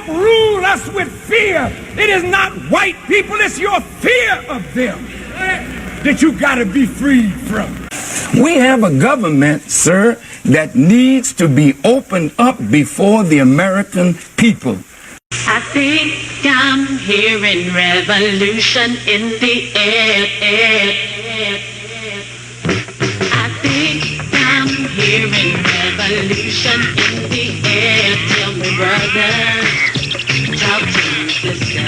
Don't rule us with fear. It is not white people, it's your fear of them that you got to be freed from. We have a government, sir, that needs to be opened up before the American people. I think I'm hearing revolution in the air. I think I'm hearing revolution in the air. Tell me, brother, talk to me, sister.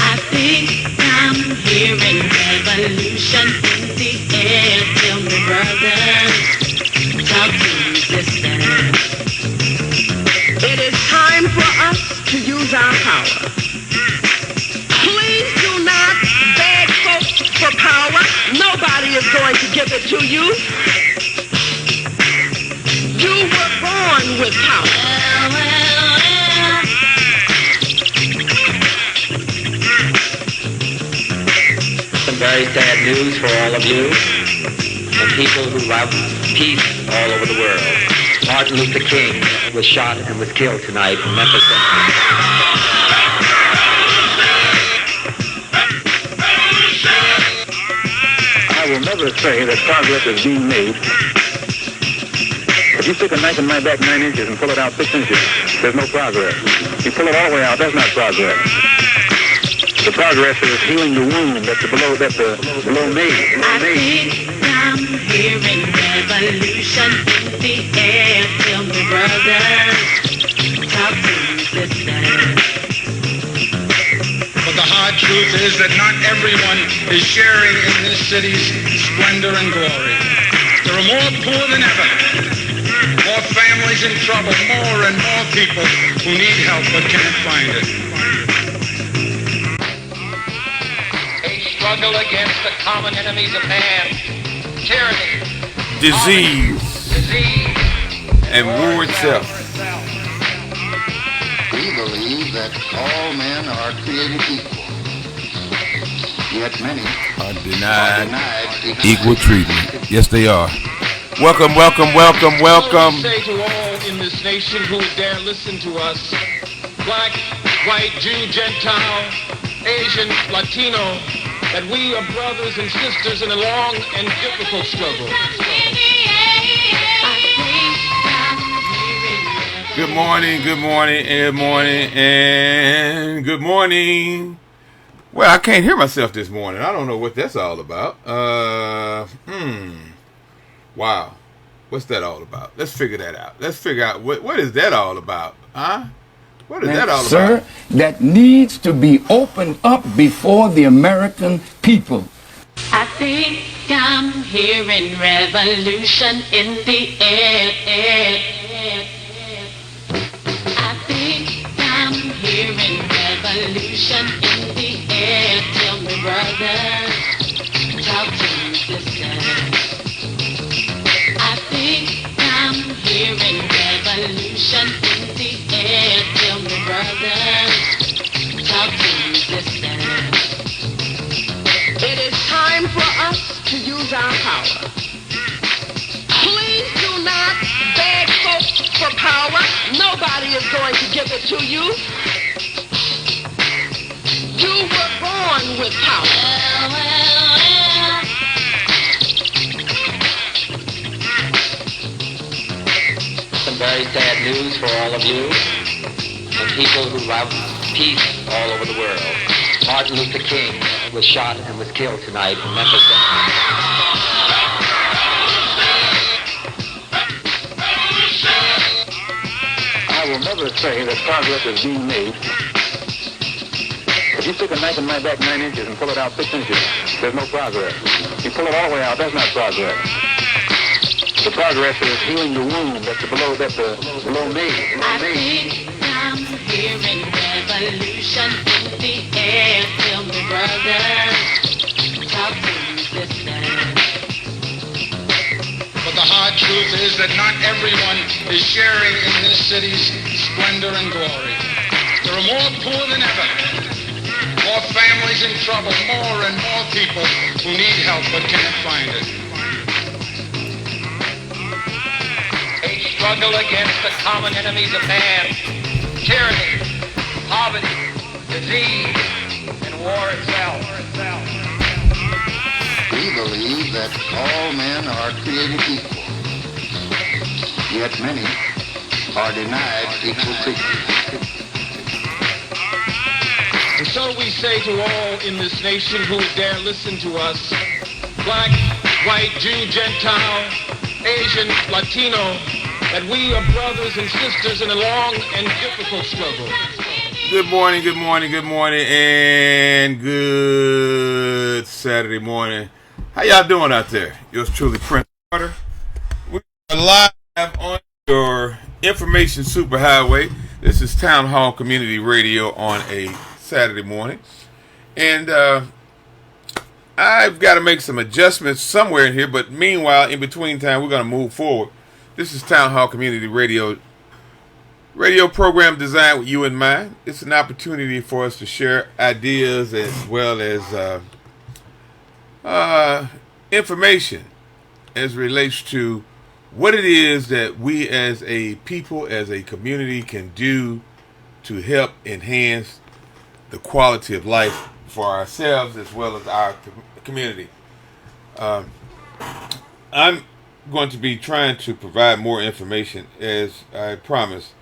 I think I'm hearing revolution in the air. Tell me, brother, talk to me, sister. It is time for us to use our power. Please do not beg folks for power. Nobody is going to give it to you. You were born with power. Some very sad news for all of you and people who love peace all over the world. Martin Luther King was shot and was killed tonight in Memphis. I will never say that progress is being made. If you stick a knife in my back 9 inches and pull it out 6 inches, there's no progress. You pull it all the way out, that's not progress. The progress is healing the wound that the blow made. I think I'm hearing revolution in the air. Tell me, brother, talk to me, sister. But the hard truth is that not everyone is sharing in this city's splendor and glory. There are more poor than ever, more families in trouble, more and more people who need help but can't find it. Struggle against the common enemies of man, tyranny, disease, and war itself. We believe that all men are created equal, yet many are denied equal treatment. Yes, they are. Welcome, welcome, welcome, welcome. I say to all in this nation who dare listen to us, black, white, Jew, Gentile, Asian, Latino, that we are brothers and sisters in a long and difficult struggle. Good morning, good morning, good morning, and good morning. Well, I can't hear myself this morning. I don't know what that's all about. Wow. What's that all about? Let's figure that out. Let's figure out what is that all about, huh? What is that all sir, about? That needs to be opened up before the American people. I think I'm hearing revolution in the air. I think I'm hearing revolution in the air. Tell me, brother, talk to me, sister. I think I'm hearing revolution in the air. Tell me, brother, talk to me, sister. It is time for us to use our power. Please do not beg folks for power. Nobody is going to give it to you. You were born with power. Some very sad news for all of you and people who love peace all over the world. Martin Luther King was shot and was killed tonight in Memphis. I will never say that progress is being made. If you stick a knife in my back 9 inches and pull it out 6 inches, there's no progress. You pull it all the way out, that's not progress. The progress is healing the wound that the blow made. I think I'm hearing revolution in the air. Tell me, brother, talk to me, sister. But the hard truth is that not everyone is sharing in this city's splendor and glory. There are more poor than ever, more families in trouble, more and more people who need help but can't find it. a struggle against the common enemies of man, tyranny, poverty, disease, and war itself. We believe that all men are created equal, yet many are denied equal treatment. And so we say to all in this nation who would dare listen to us, black, white, Jew, Gentile, Asian, Latino, that we are brothers and sisters in a long and difficult struggle. Good morning, good morning, good morning, and good Saturday morning. How y'all doing out there? Yours truly, Prince Carter. We are live on your information superhighway. This is Town Hall Community Radio on a Saturday morning. And I've got to make some adjustments somewhere in here, but meanwhile, in between time, we're going to move forward. This is Town Hall Community Radio program designed with you in mind. It's an opportunity for us to share ideas as well as information as relates to what it is that we as a people, as a community can do to help enhance the quality of life for ourselves as well as our community. I'm going to be trying to provide more information, as I promised,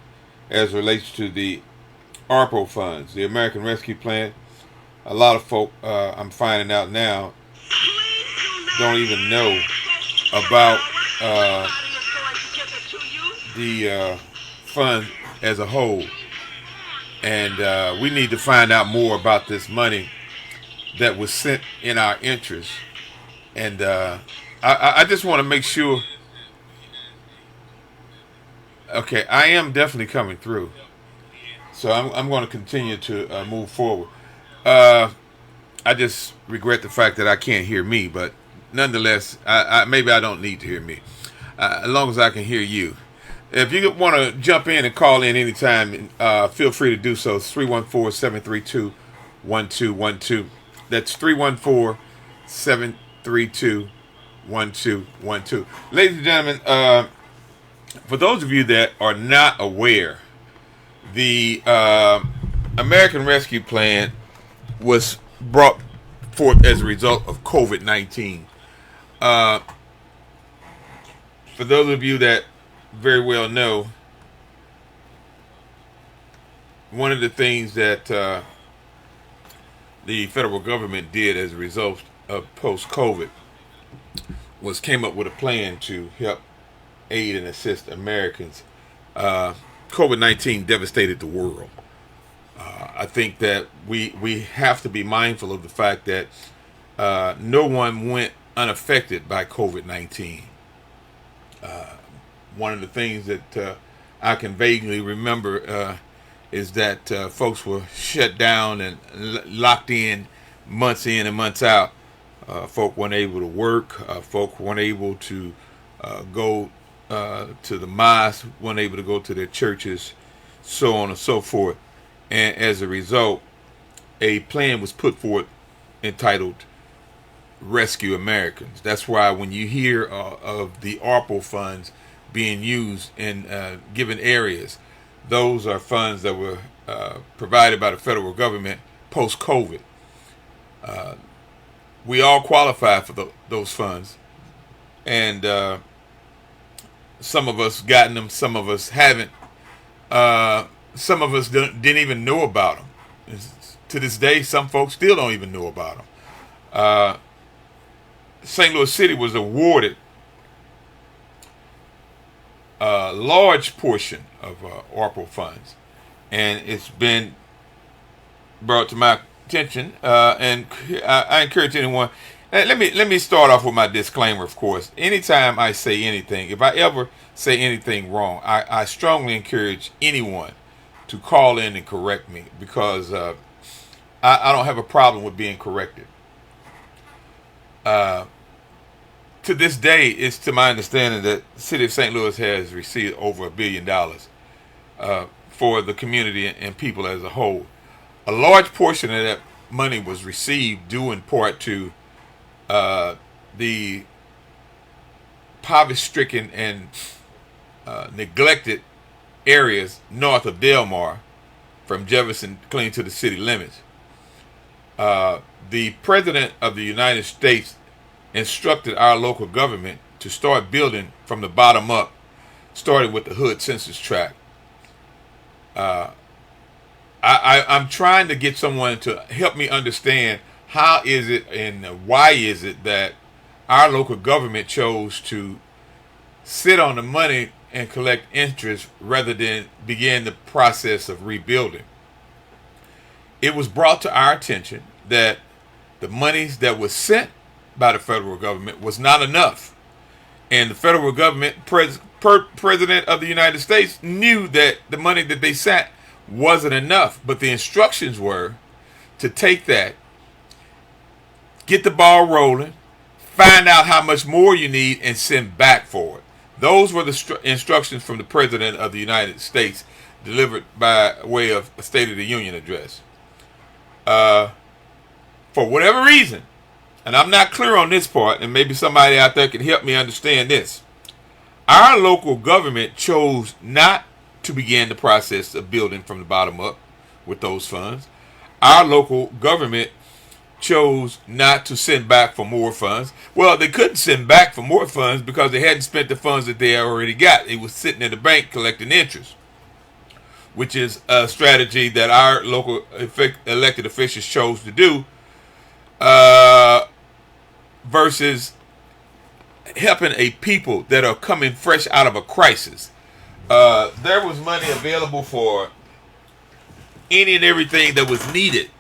as relates to the ARPO funds, the American Rescue Plan. A lot of folk, I'm finding out now, don't even know about the fund as a whole. And we need to find out more about this money that was sent in our interest. And I just want to make sure. Okay, I am definitely coming through. So I'm going to continue to move forward. I just regret the fact that I can't hear me, but nonetheless, maybe I don't need to hear me. As long as I can hear you. If you want to jump in and call in anytime, feel free to do so. It's 314-732-1212. That's 314-732-1212. Ladies and gentlemen, for those of you that are not aware, the American Rescue Plan was brought forth as a result of COVID-19. For those of you that very well know, one of the things that the federal government did as a result of post-COVID was came up with a plan to help aid and assist Americans. COVID-19 devastated the world. I think that we have to be mindful of the fact that no one went unaffected by COVID-19. One of the things that I can vaguely remember is that folks were shut down and locked in months out. Folk weren't able to work. Folk weren't able to go to the mosque, weren't able to go to their churches, so on and so forth. And as a result, a plan was put forth entitled Rescue Americans. That's why when you hear of the ARPO funds being used in given areas, those are funds that were provided by the federal government post-COVID. We all qualify for those funds, and some of us gotten them, some of us haven't. Some of us didn't even know about them. To this day, some folks still don't even know about them. St. Louis City was awarded a large portion of ARPO funds, and it's been brought to my attention, and I encourage anyone. Let me start off with my disclaimer. Of course, anytime I say anything, if I ever say anything wrong, I strongly encourage anyone to call in and correct me, because I don't have a problem with being corrected. To this day, it's to my understanding that the city of St. Louis has received over $1 billion for the community and people as a whole. A large portion of that money was received due in part to the poverty-stricken and neglected areas north of Delmar from Jefferson clean to the city limits. The President of the United States instructed our local government to start building from the bottom up, starting with the Hood Census Tract. I'm trying to get someone to help me understand how is it and why is it that our local government chose to sit on the money and collect interest rather than begin the process of rebuilding. It was brought to our attention that the monies that was sent by the federal government was not enough. And the federal government, President of the United States, knew that the money that they sent wasn't enough. But the instructions were to take that, get the ball rolling, find out how much more you need, and send back for it. Those were the instructions from the President of the United States, delivered by way of a State of the Union address. For whatever reason, and I'm not clear on this part, and maybe somebody out there can help me understand this, our local government chose not to begin the process of building from the bottom up with those funds. Our local government chose not to send back for more funds. Well, they couldn't send back for more funds because they hadn't spent the funds that they already got. It was sitting in the bank collecting interest, which is a strategy that our local elected officials chose to do, versus helping a people that are coming fresh out of a crisis. There was money available for any and everything that was needed.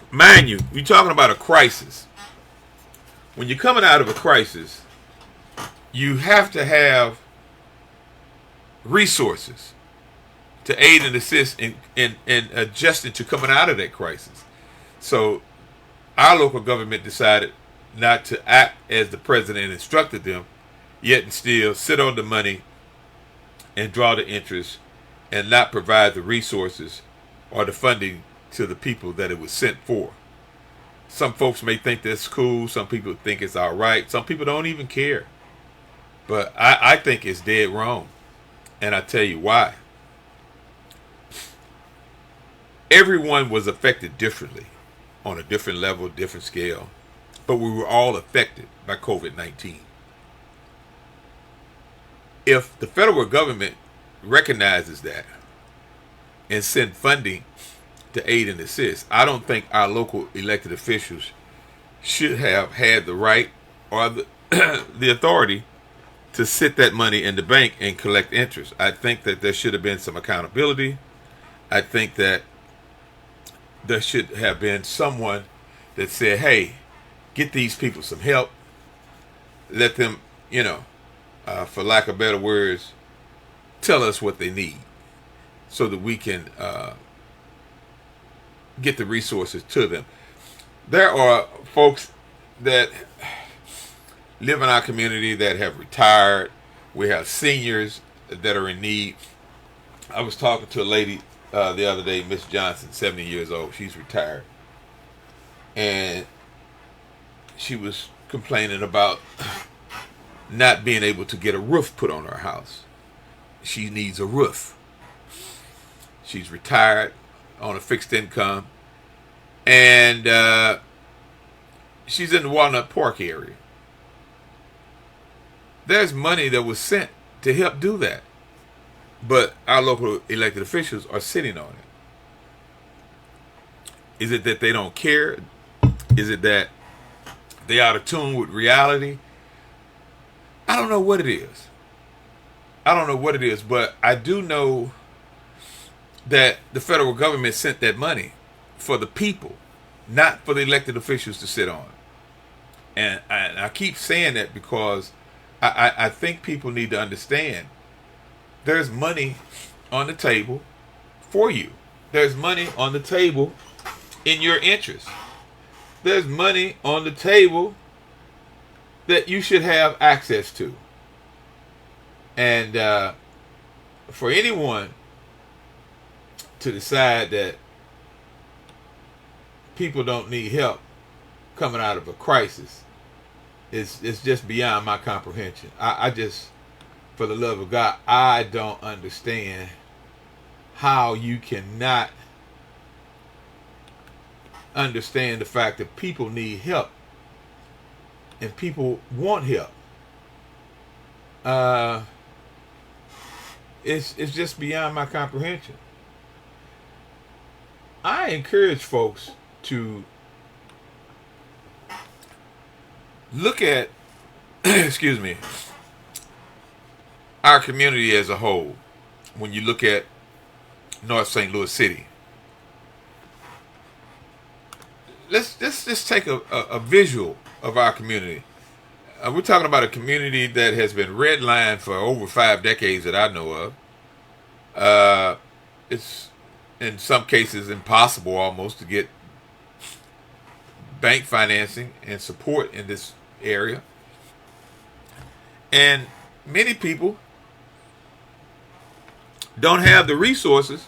Mind you, you're talking about a crisis. When you're coming out of a crisis, you have to have resources to aid and assist in adjusting to coming out of that crisis. So our local government decided not to act as the president instructed them, yet and still sit on the money and draw the interest and not provide the resources or the funding to the people that it was sent for. Some folks may think that's cool. Some people think it's all right. Some people don't even care. But I think it's dead wrong. And I tell you why. Everyone was affected differently, on a different level, different scale. But we were all affected by COVID-19. If the federal government recognizes that and send funding to aid and assist, I don't think our local elected officials should have had the right or the authority to sit that money in the bank and collect interest. I think that there should have been some accountability. I think that there should have been someone that said, hey, get these people some help. Let them, for lack of better words, tell us what they need so that we can get the resources to them. There are folks that live in our community that have retired. We have seniors that are in need. I was talking to a lady the other day, Miss Johnson, 70 years old. She's retired. And she was complaining about not being able to get a roof put on her house. She needs a roof. She's retired on a fixed income. And she's in the Walnut Park area. There's money that was sent to help do that. But our local elected officials are sitting on it. Is it that they don't care? Is it that they out of tune with reality? I don't know what it is. But I do know that the federal government sent that money for the people, not for the elected officials to sit on. And I keep saying that because I think people need to understand there's money on the table for you. There's money on the table in your interest. There's money on the table that you should have access to. And for anyone to decide that people don't need help coming out of a crisis, it's just beyond my comprehension. for the love of God, I don't understand how you cannot understand the fact that people need help and people want help. It's just beyond my comprehension. I encourage folks to look at excuse me, our community as a whole. When you look at North St. Louis City, let's just take a visual of our community. We're talking about a community that has been redlined for over 5 decades that I know of. It's in some cases impossible almost to get bank financing and support in this area. And many people don't have the resources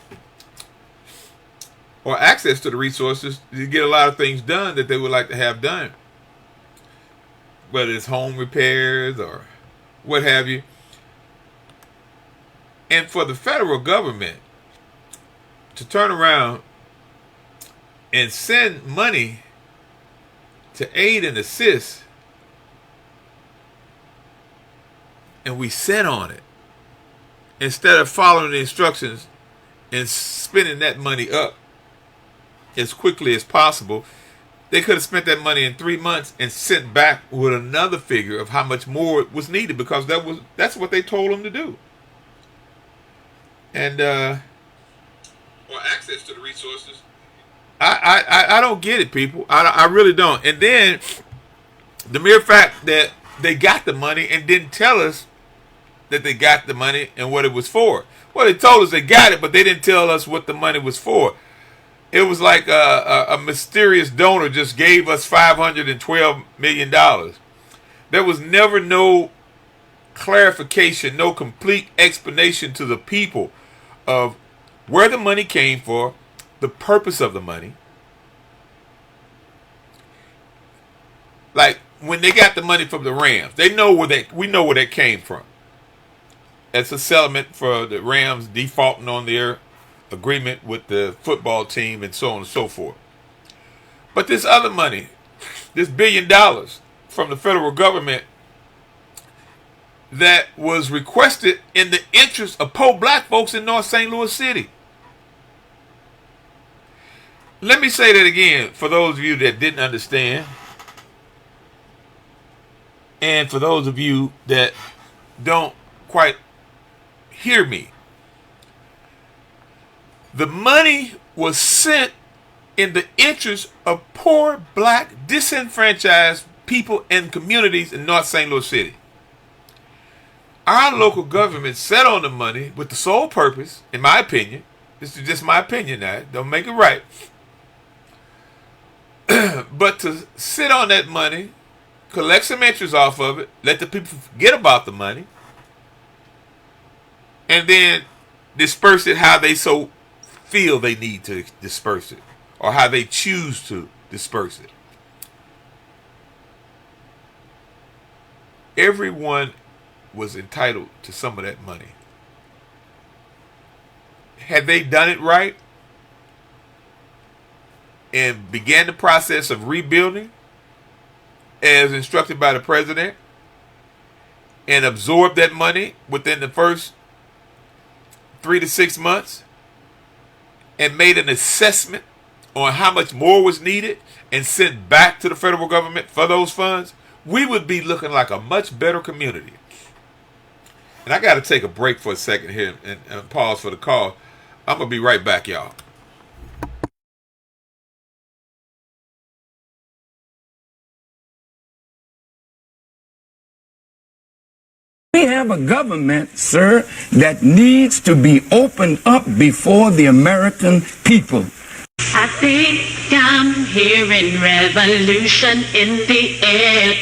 or access to the resources to get a lot of things done that they would like to have done, whether it's home repairs or what have you. And for the federal government to turn around and send money to aid and assist, and we sit on it instead of following the instructions and spending that money up as quickly as possible. They could have spent that money in 3 months and sent back with another figure of how much more was needed, because that's what they told them to do. And or access to the resources. I don't get it, people. I really don't. And then the mere fact that they got the money and didn't tell us that they got the money and what it was for. Well, they told us they got it, but they didn't tell us what the money was for. It was like a mysterious donor just gave us $512 million. There was never no clarification, no complete explanation to the people of where the money came for, the purpose of the money. Like when they got the money from the Rams, we know where that came from. It's a settlement for the Rams defaulting on their agreement with the football team and so on and so forth. But this other money, this $1 billion from the federal government that was requested in the interest of poor black folks in North St. Louis City. Let me say that again for those of you that didn't understand, and for those of you that don't quite hear me. The money was sent in the interest of poor, black, disenfranchised people and communities in North St. Louis City. Our local government sat on the money with the sole purpose, in my opinion, this is just my opinion now, don't make it right, but to sit on that money, collect some interest off of it, let the people forget about the money, and then disperse it how they so feel they need to disperse it, or how they choose to disperse it. Everyone was entitled to some of that money. Had they done it right and began the process of rebuilding as instructed by the president and absorbed that money within the first 3 to 6 months and made an assessment on how much more was needed and sent back to the federal government for those funds, we would be looking like a much better community. And I got to take a break for a second here and pause for the call. I'm going to be right back, y'all. We have a government, sir, that needs to be opened up before the American people. I think I'm hearing revolution in the air.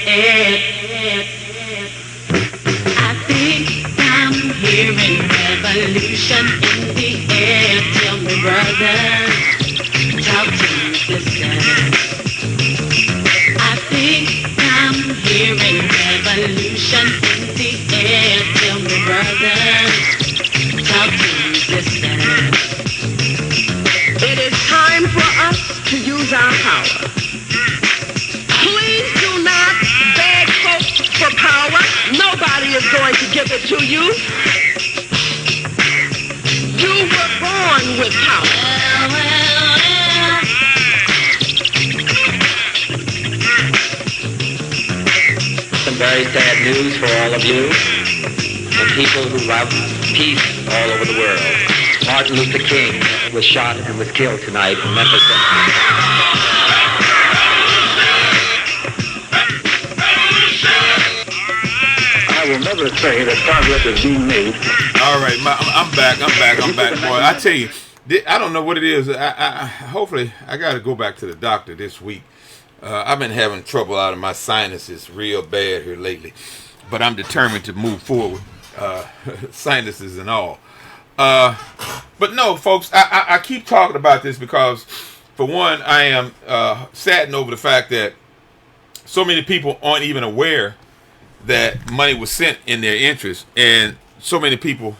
I think I'm hearing revolution in the air. Tell me, brother, talk to me, sister. I think I'm hearing revolution in the air. Tell me, brother. brothers. Talk to resistance. It is time for us to use our power. Please do not beg folks for power. Nobody is going to give it to you. You were born with power. Some very sad news for all of you and people who love peace all over the world. Martin Luther King was shot and was killed tonight in Memphis. I will never say that progress is being made. All right, I'm back, boy. I tell you, I don't know what it is. Hopefully, I got to go back to the doctor this week. I've been having trouble out of my sinuses real bad here lately, but I'm determined to move forward, sinuses and all. But no, folks, I keep talking about this because, for one, I am saddened over the fact that so many people aren't even aware that money was sent in their interest, and so many people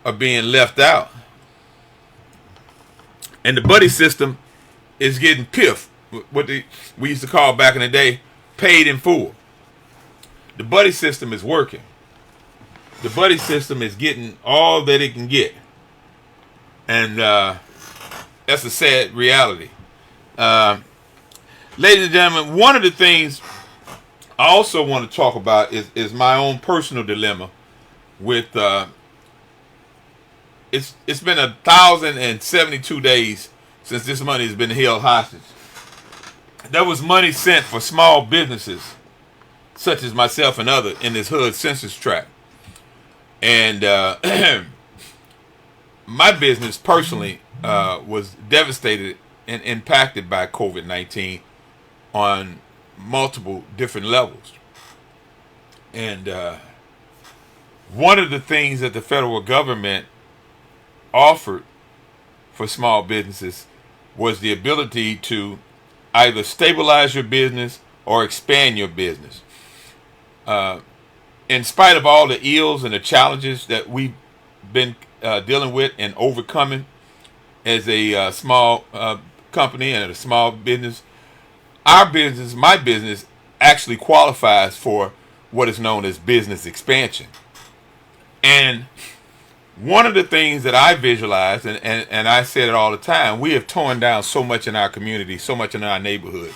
are being left out. And the buddy system is getting piffed, what we used to call back in the day, paid in full. The buddy system is working. The buddy system is getting all that it can get. And that's a sad reality. Ladies and gentlemen, one of the things I also want to talk about is my own personal dilemma with it's been 1,072 days since this money has been held hostage. There was money sent for small businesses such as myself and others in this hood census tract. And my business personally was devastated and impacted by COVID-19 on multiple different levels. And one of the things that the federal government offered for small businesses was the ability to either stabilize your business or expand your business. In spite of all the ills and the challenges that we've been dealing with and overcoming as a small company and a small business, our business, my business, actually qualifies for what is known as business expansion. And one of the things that I visualize, and I said it all the time, we have torn down so much in our community, so much in our neighborhood,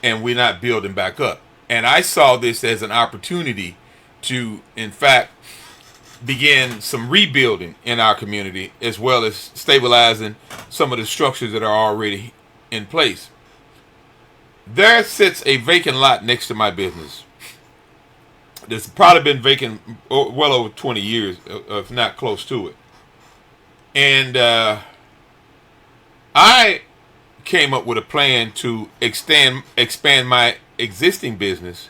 and we're not building back up. And I saw this as an opportunity to, in fact, begin some rebuilding in our community, as well as stabilizing some of the structures that are already in place. There sits a vacant lot next to my business. It's probably been vacant well over 20 years, if not close to it. And I came up with a plan to expand my existing business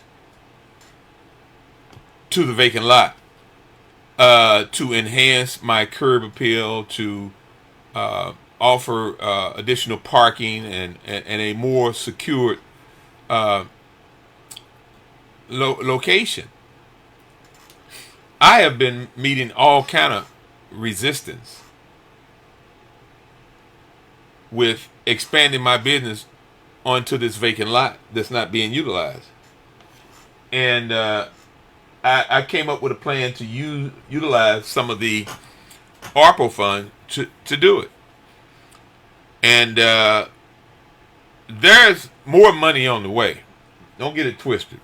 to the vacant lot, to enhance my curb appeal, to offer additional parking and a more secured location. I have been meeting all kind of resistance with expanding my business onto this vacant lot that's not being utilized. And I came up with a plan to utilize some of the ARPA fund to do it. And there's more money on the way. Don't get it twisted.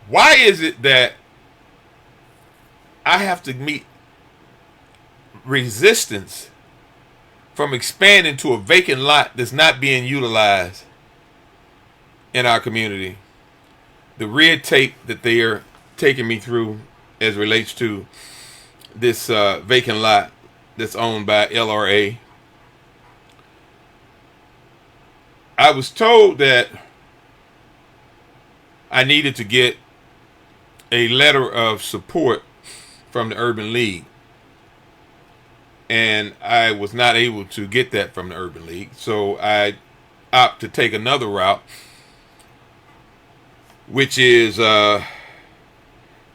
Why is it that I have to meet resistance from expanding to a vacant lot that's not being utilized in our community? The red tape that they are taking me through as relates to this vacant lot that's owned by LRA. I was told that I needed to get a letter of support from the Urban League, and I was not able to get that from the Urban League, so I opt to take another route, which is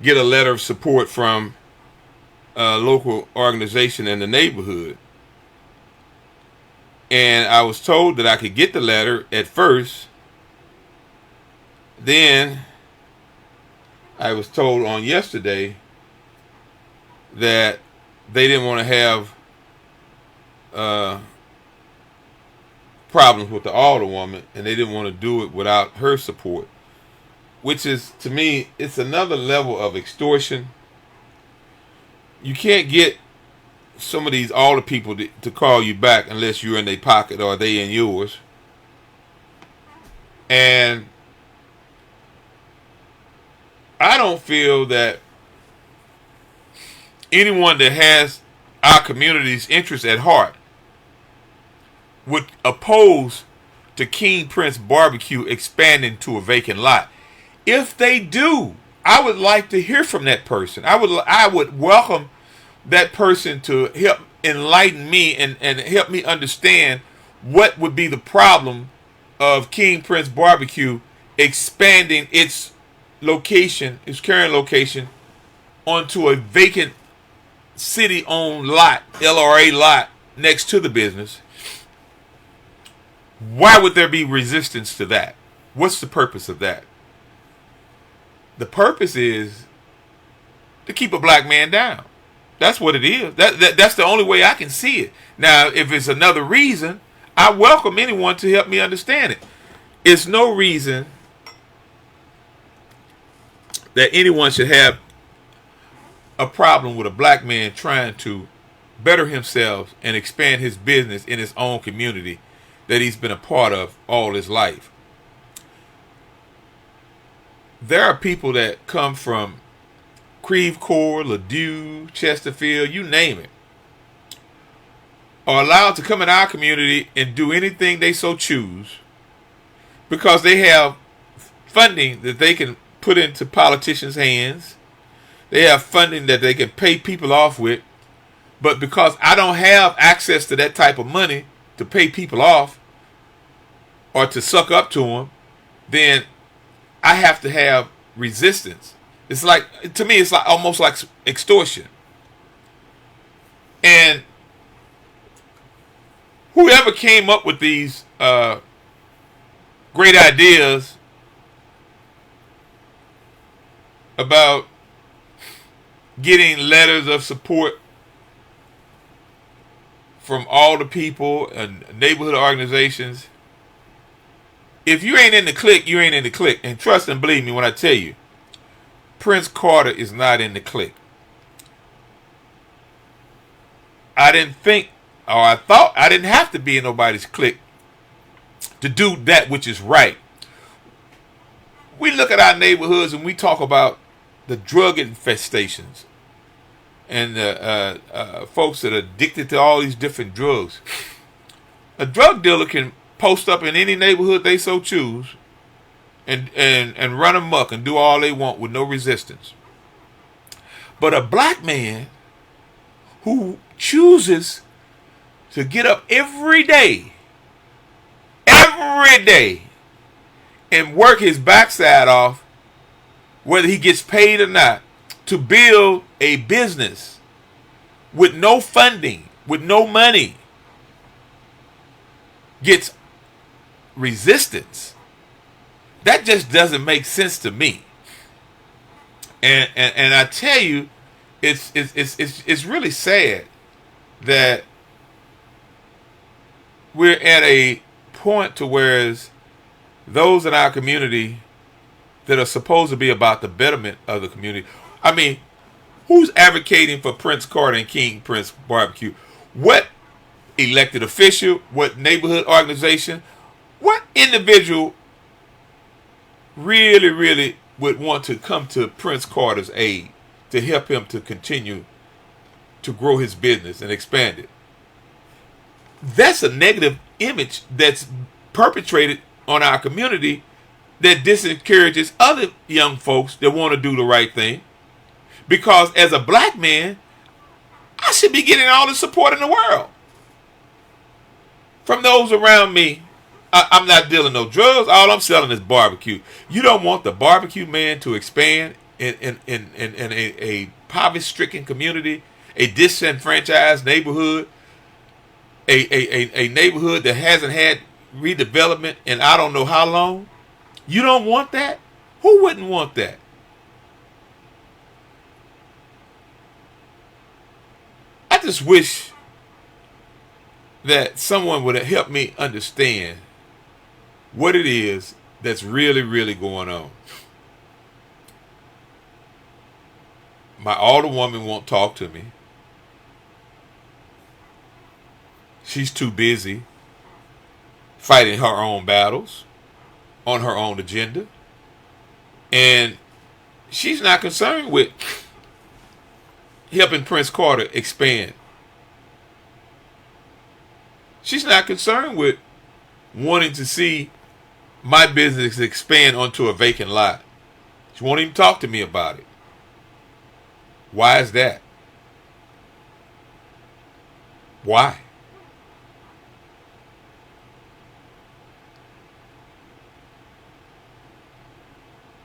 get a letter of support from a local organization in the neighborhood. And I was told that I could get the letter at first. Then I was told on yesterday that they didn't want to have problems with the alderwoman, and they didn't want to do it without her support, which is, to me, it's another level of extortion. You can't get some of these alder people to call you back unless you're in their pocket or they in yours. And I don't feel that anyone that has our community's interest at heart would oppose to King Prince Barbecue expanding to a vacant lot. If they do, I would like to hear from that person. I would welcome that person to help enlighten me and help me understand what would be the problem of King Prince Barbecue expanding its location, its current location, onto a vacant city-owned lot, LRA lot, next to the business. Why would there be resistance to that? What's the purpose of that? The purpose is to keep a black man down. That's what it is. That's the only way I can see it. Now, if it's another reason, I welcome anyone to help me understand it. It's no reason that anyone should have a problem with a black man trying to better himself and expand his business in his own community that he's been a part of all his life. There are people that come from Creve Coeur, Ladue, Chesterfield, you name it, are allowed to come in our community and do anything they so choose because they have funding that they can put into politicians' hands. They have funding that they can pay people off with. But because I don't have access to that type of money to pay people off or to suck up to them, then I have to have resistance. It's like, to me, it's like almost like extortion. And whoever came up with these great ideas about getting letters of support from all the people and neighborhood organizations, if you ain't in the clique, you ain't in the clique. And trust and believe me when I tell you, Prince Carter is not in the clique. I didn't think, or I thought I didn't have to be in nobody's clique to do that which is right. We look at our neighborhoods and we talk about the drug infestations and folks that are addicted to all these different drugs. A drug dealer can post up in any neighborhood they so choose and run amok and do all they want with no resistance. But a black man who chooses to get up every day and work his backside off, whether he gets paid or not, to build a business with no funding, with no money, gets resistance. That just doesn't make sense to me. And I tell you, it's really sad that we're at a point to whereas those in our community that are supposed to be about the betterment of the community. I mean, who's advocating for Prince Carter and King Prince Barbecue? What elected official, what neighborhood organization, what individual really would want to come to Prince Carter's aid to help him to continue to grow his business and expand it? That's a negative image that's perpetrated on our community that disencourages other young folks that want to do the right thing. Because as a black man, I should be getting all the support in the world from those around me. I'm not dealing no drugs. All I'm selling is barbecue. You don't want the barbecue man to expand in a poverty-stricken community, a disenfranchised neighborhood, a neighborhood that hasn't had redevelopment in I don't know how long. You don't want that? Who wouldn't want that? I just wish that someone would have helped me understand what it is that's really, really going on. My older woman won't talk to me. She's too busy fighting her own battles on her own agenda. And she's not concerned with helping Prince Carter expand. She's not concerned with wanting to see my business expand onto a vacant lot. She won't even talk to me about it. Why is that? Why?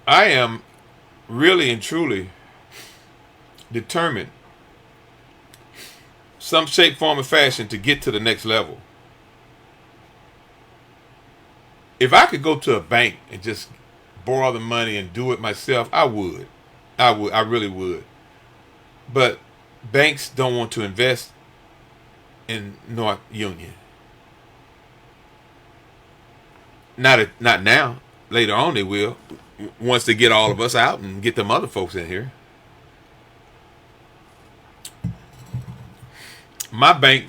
I am really and truly determined, some shape, form, or fashion, to get to the next level. If I could go to a bank and just borrow the money and do it myself, I would. I really would. But banks don't want to invest in North Union. Not now. Later on they will. Once they get all of us out and get them other folks in here. My bank,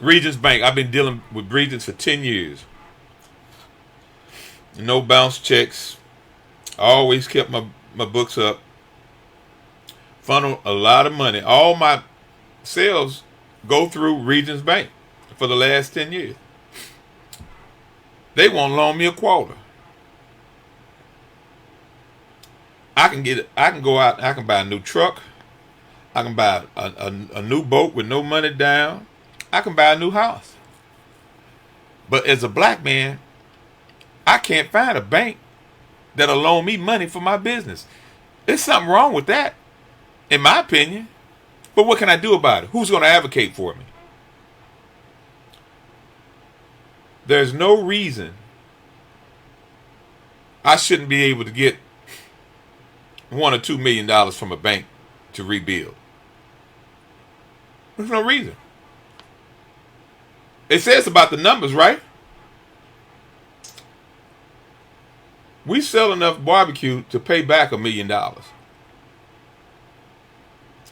Regions Bank, I've been dealing with Regions for 10 years. No bounce checks. I always kept my books up. Funnel a lot of money. All my sales go through Regions Bank for the last 10 years. They won't loan me a quarter. I can go out, I can buy a new truck. I can buy a new boat with no money down. I can buy a new house. But as a black man, I can't find a bank that'll loan me money for my business. There's something wrong with that, in my opinion. But what can I do about it? Who's going to advocate for me? There's no reason I shouldn't be able to get $1 or $2 million from a bank to rebuild. There's no reason. It says about the numbers, right? We sell enough barbecue to pay back $1 million.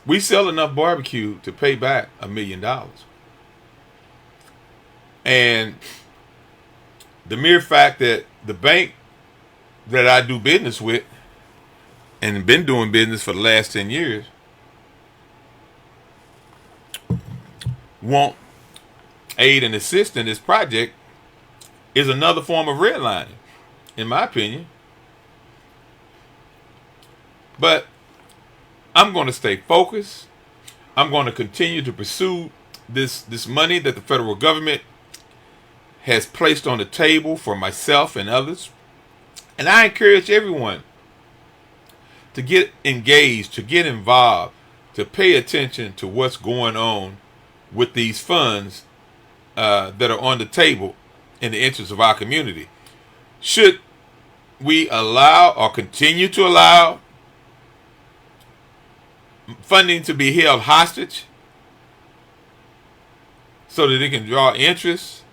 We sell enough barbecue to pay back $1 million. And the mere fact that the bank that I do business with and been doing business for the last 10 years won't aid and assist in this project is another form of redlining, in my opinion. But I'm going to stay focused. I'm going to continue to pursue this money that the federal government has placed on the table for myself and others. And I encourage everyone to get engaged, to get involved, to pay attention to what's going on with these funds that are on the table in the interest of our community. Should we allow or continue to allow funding to be held hostage so that it can draw interest?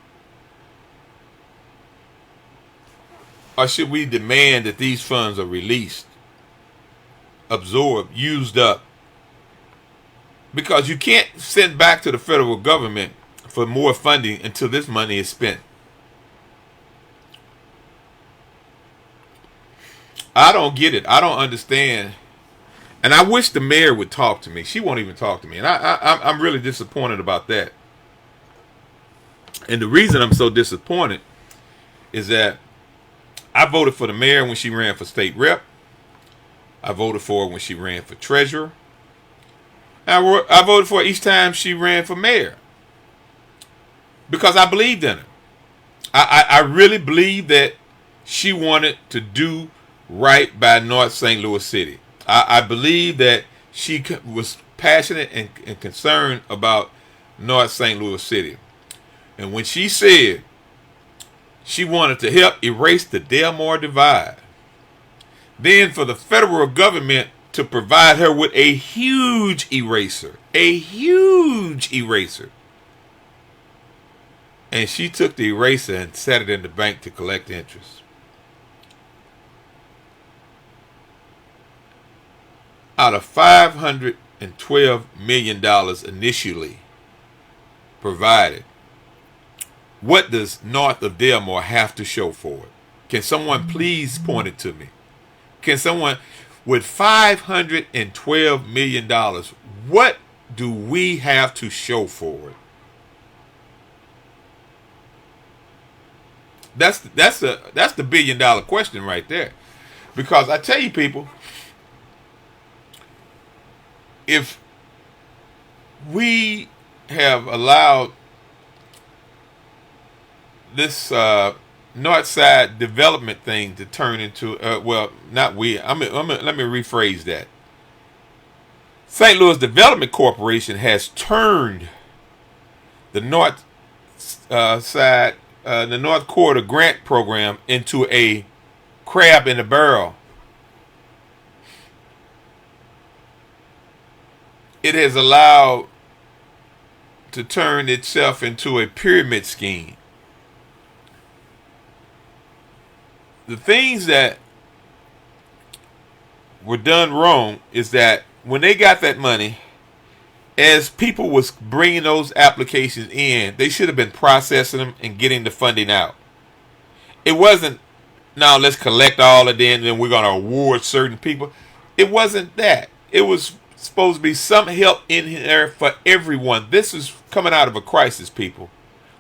Or should we demand that these funds are released, absorbed, used up? Because you can't send back to the federal government for more funding until this money is spent. I don't get it. I don't understand. And I wish the mayor would talk to me. She won't even talk to me. And I'm really disappointed about that. And the reason I'm so disappointed is that I voted for the mayor when she ran for state rep. I voted for her when she ran for treasurer. I voted for her each time she ran for mayor. Because I believed in her. I really believed that she wanted to do right by North St. Louis City. I believe that she was passionate and concerned about North St. Louis City. And when she said she wanted to help erase the Delmore divide, then for the federal government to provide her with a huge eraser, and she took the eraser and set it in the bank to collect interest. Out of $512 million initially provided, what does north of Delmore have to show for it? Can someone please point it to me? Can someone, with $512 million, what do we have to show for it? That's the $1 billion question right there. Because I tell you, people, if we have allowed this North Side development thing to turn into, well, not we. Let me rephrase that. St. Louis Development Corporation has turned the North Side, the North Corridor Grant Program into a crab in a barrel. It has allowed to turn itself into a pyramid scheme. The things that were done wrong is that when they got that money, as people was bringing those applications in, they should have been processing them and getting the funding out. It wasn't, now let's collect all of them and then we're going to award certain people. It wasn't that. It was supposed to be some help in there for everyone. This is coming out of a crisis, people.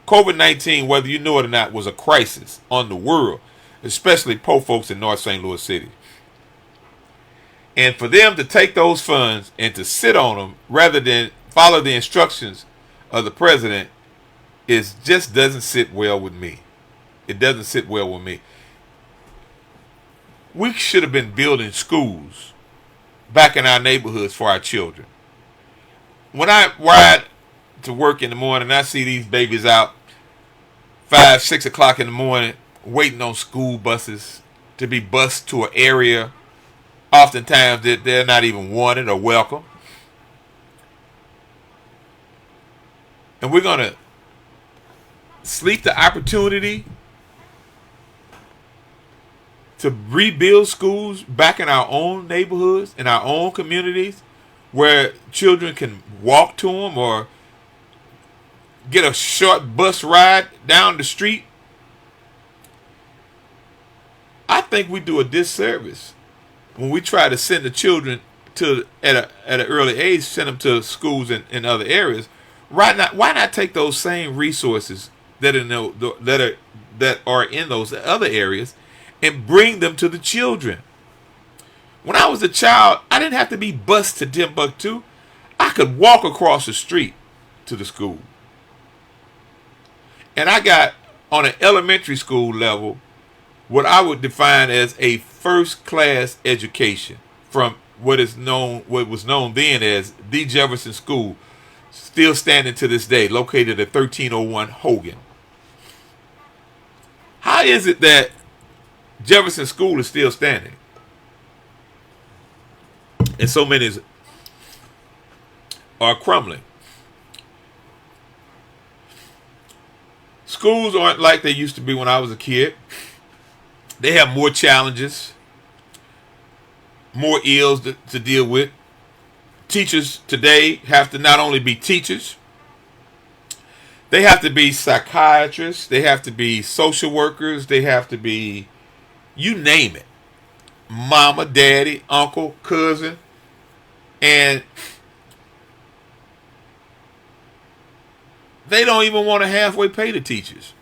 COVID-19, whether you know it or not, was a crisis on the world, especially poor folks in North St. Louis City. And for them to take those funds and to sit on them rather than follow the instructions of the president just doesn't sit well with me. It doesn't sit well with me. We should have been building schools back in our neighborhoods for our children. When I ride to work in the morning, I see these babies out 5, 6 o'clock in the morning waiting on school buses to be bused to an area. Oftentimes they're not even wanted or welcome. And we're going to sleep the opportunity to rebuild schools back in our own neighborhoods, in our own communities, where children can walk to them or get a short bus ride down the street. I think we do a disservice when we try to send the children to at an early age, send them to schools in other areas. Why not take those same resources that are in those other areas and bring them to the children? When I was a child, I didn't have to be bused to Timbuktu. I could walk across the street to the school. And I got, on an elementary school level, what I would define as a first-class education from what was known then as the Jefferson School, still standing to this day, located at 1301 Hogan. How is it that Jefferson School is still standing and so many are crumbling? Schools aren't like they used to be when I was a kid. They have more challenges, more ills to deal with. Teachers today have to not only be teachers, they have to be psychiatrists, they have to be social workers, they have to be, you name it, mama, daddy, uncle, cousin, and they don't even want to halfway pay the teachers.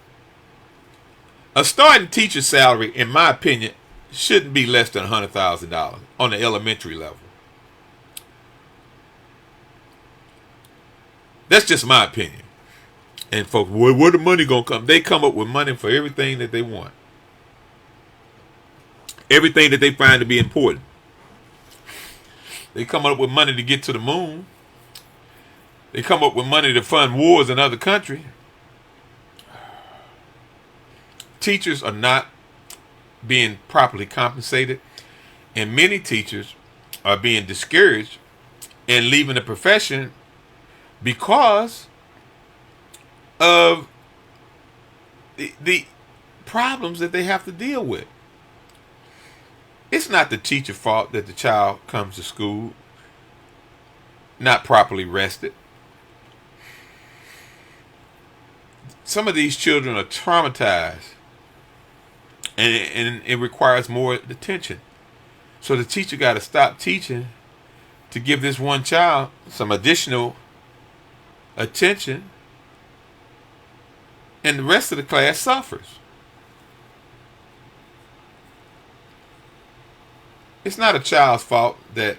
A starting teacher salary, in my opinion, shouldn't be less than $100,000 on the elementary level. That's just my opinion. And folks, where the money gonna come? They come up with money for everything that they want. everything that they find to be important. They come up with money to get to the moon. They come up with money to fund wars in other countries. Teachers are not being properly compensated, and many teachers are being discouraged and leaving the profession because of the problems that they have to deal with. It's not the teacher's fault that the child comes to school not properly rested. Some of these children are traumatized, and it requires more attention. So the teacher got to stop teaching to give this one child some additional attention, and the rest of the class suffers. It's not a child's fault that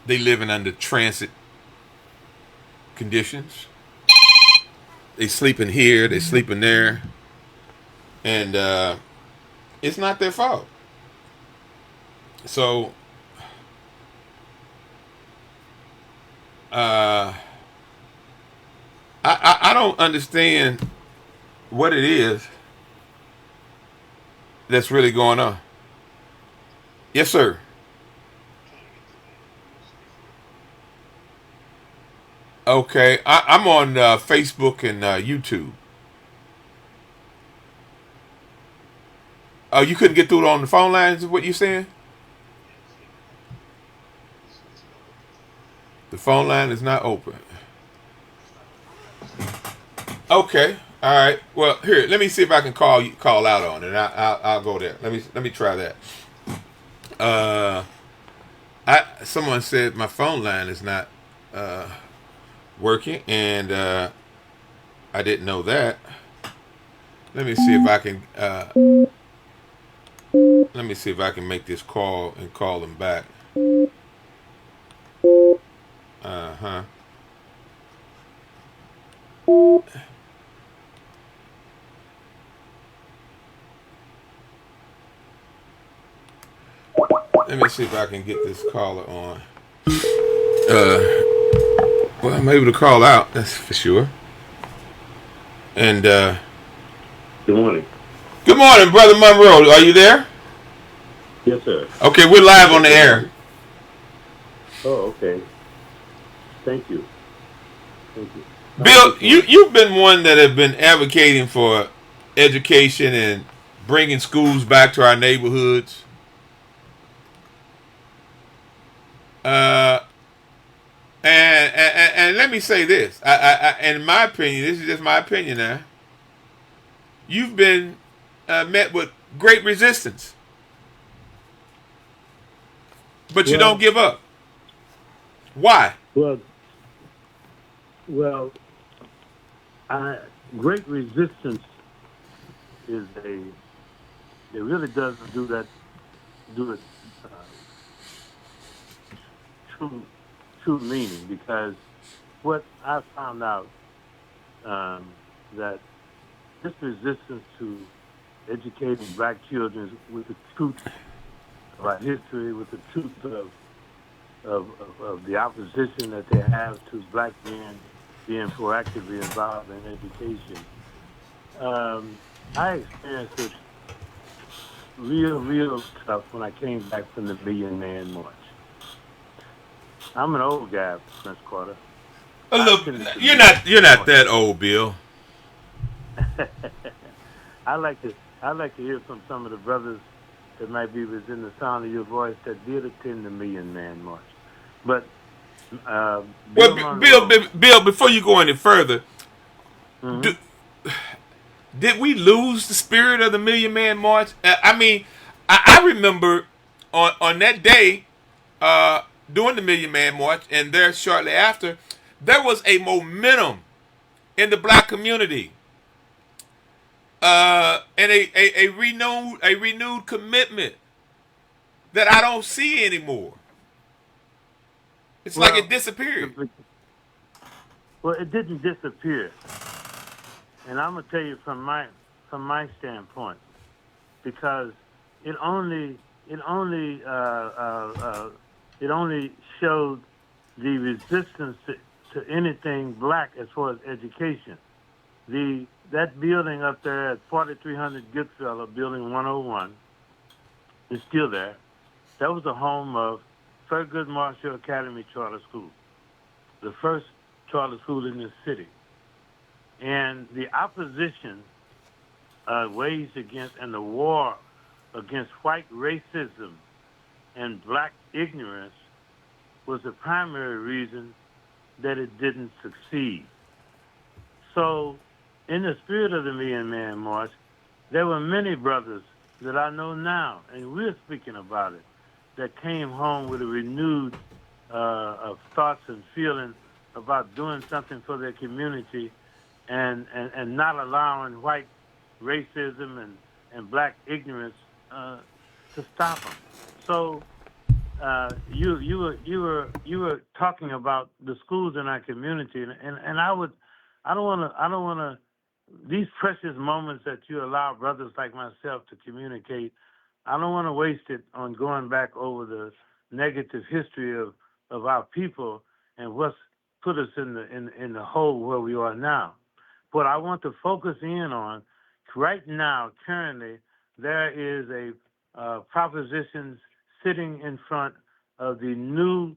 they living under transit conditions. They sleeping here, they sleeping there, and it's not their fault. So I don't understand what it is that's really going on. Yes, sir. Okay, I'm on Facebook and YouTube. Oh, you couldn't get through on the phone lines, is what you saying? The phone line is not open. Okay, all right. Well, here, let me see if I can call out on it. I'll go there. Let me try that. Someone said my phone line is not working, and I didn't know that. Let me see if I can. Let me see if I can make this call and call them back. Let me see if I can get this caller on. Well, I'm able to call out, that's for sure. And good morning. Good morning, Brother Monroe. Are you there? Yes, sir. Okay, we're live on the air. Oh, okay. Thank you. Thank you. Bill, you've been one that have been advocating for education and bringing schools back to our neighborhoods. And let me say this. In my opinion, this is just my opinion now. You've been met with great resistance, but you don't give up. Why? Well, great resistance is it really does do it true meaning, because what I found out that this resistance to educating black children with the truth of our history, with the truth of the opposition that they have to black men being proactively involved in education. I experienced it real tough when I came back from the Million Man March. I'm an old guy, Prince Carter. Look, you're not that old, Bill. I like to hear from some of the brothers that might be within the sound of your voice that did attend the Million Man March. But Bill, before you go any further, did we lose the spirit of the Million Man March? I mean, I remember on that day during the Million Man March, and there shortly after, there was a momentum in the black community, and a renewed commitment that I don't see anymore. It's like it disappeared. Well, it didn't disappear, and I'm gonna tell you from my standpoint. because it only it only it only showed the resistance to anything black as far as education. That building up there at 4300 Goodfellow, Building 101, is still there. That was the home of Thurgood Marshall Academy Charter School, the first charter school in this city. And the opposition waged against, and the war against white racism and black ignorance was the primary reason that it didn't succeed. So, in the spirit of the Million Man March, there were many brothers that I know now, and we're speaking about it, that came home with a renewed of thoughts and feelings about doing something for their community and not allowing white racism and black ignorance to stop them. So you were talking about the schools in our community, and I don't want to these precious moments that you allow brothers like myself to communicate. I don't want to waste it on going back over the negative history of our people and what's put us in the hole where we are now. What I want to focus in on right now, currently, there is a proposition sitting in front of the new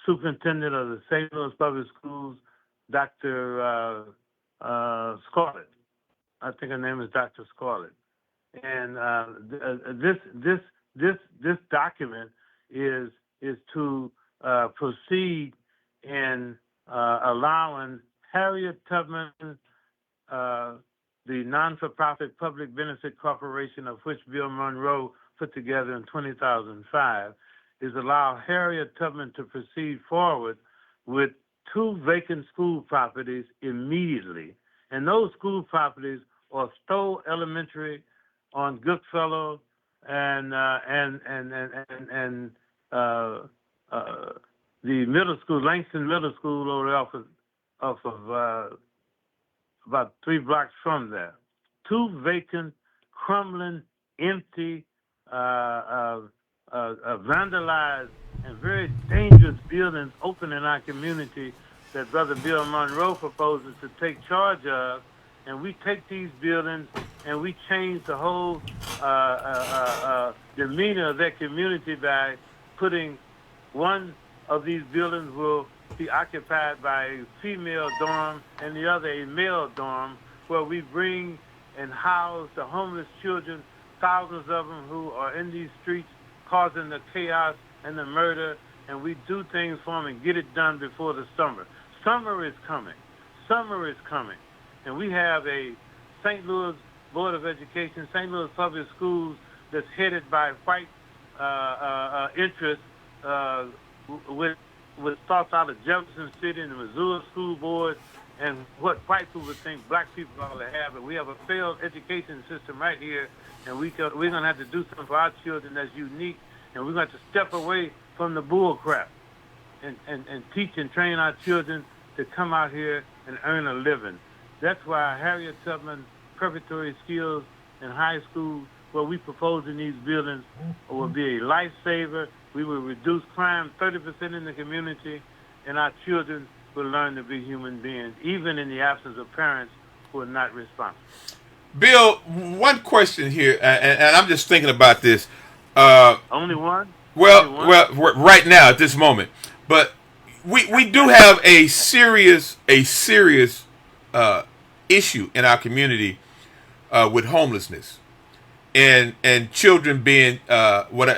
superintendent of the St. Louis Public Schools, Dr. Scarlett. I think her name is Dr. Scarlett. And this document is to proceed in allowing Harriet Tubman, the non-for-profit public benefit corporation of which Bill Monroe put together in 2005, is allow Harriet Tubman to proceed forward with 2 vacant school properties immediately. And those school properties are Stowe Elementary on Goodfellow and the middle school, Langston Middle School, over there off of about 3 blocks from there. 2 vacant, crumbling, empty, vandalized, and very dangerous buildings open in our community that Brother Bill Monroe proposes to take charge of. And we take these buildings and we change the whole demeanor of their community by putting one of these buildings will be occupied by a female dorm and the other a male dorm, where we bring and house the homeless children, thousands of them who are in these streets causing the chaos and the murder, and we do things for them and get it done before the summer. Summer is coming. Summer is coming. And we have a St. Louis Board of Education, St. Louis Public Schools that's headed by white interests with thoughts out of Jefferson City and the Missouri School Board and what white people think black people ought to have. And we have a failed education system right here, and we're going to have to do something for our children that's unique, and we're going to have to step away from the bull crap and teach and train our children to come out here and earn a living. That's why Harriet Tubman Preparatory Skills in High School, what we propose in these buildings, will be a lifesaver. We will reduce crime 30% in the community, and our children will learn to be human beings, even in the absence of parents who are not responsible. Bill, one question here, and I'm just thinking about this. Only one? Well, right now at this moment, but we do have a serious issue in our community with homelessness and children being what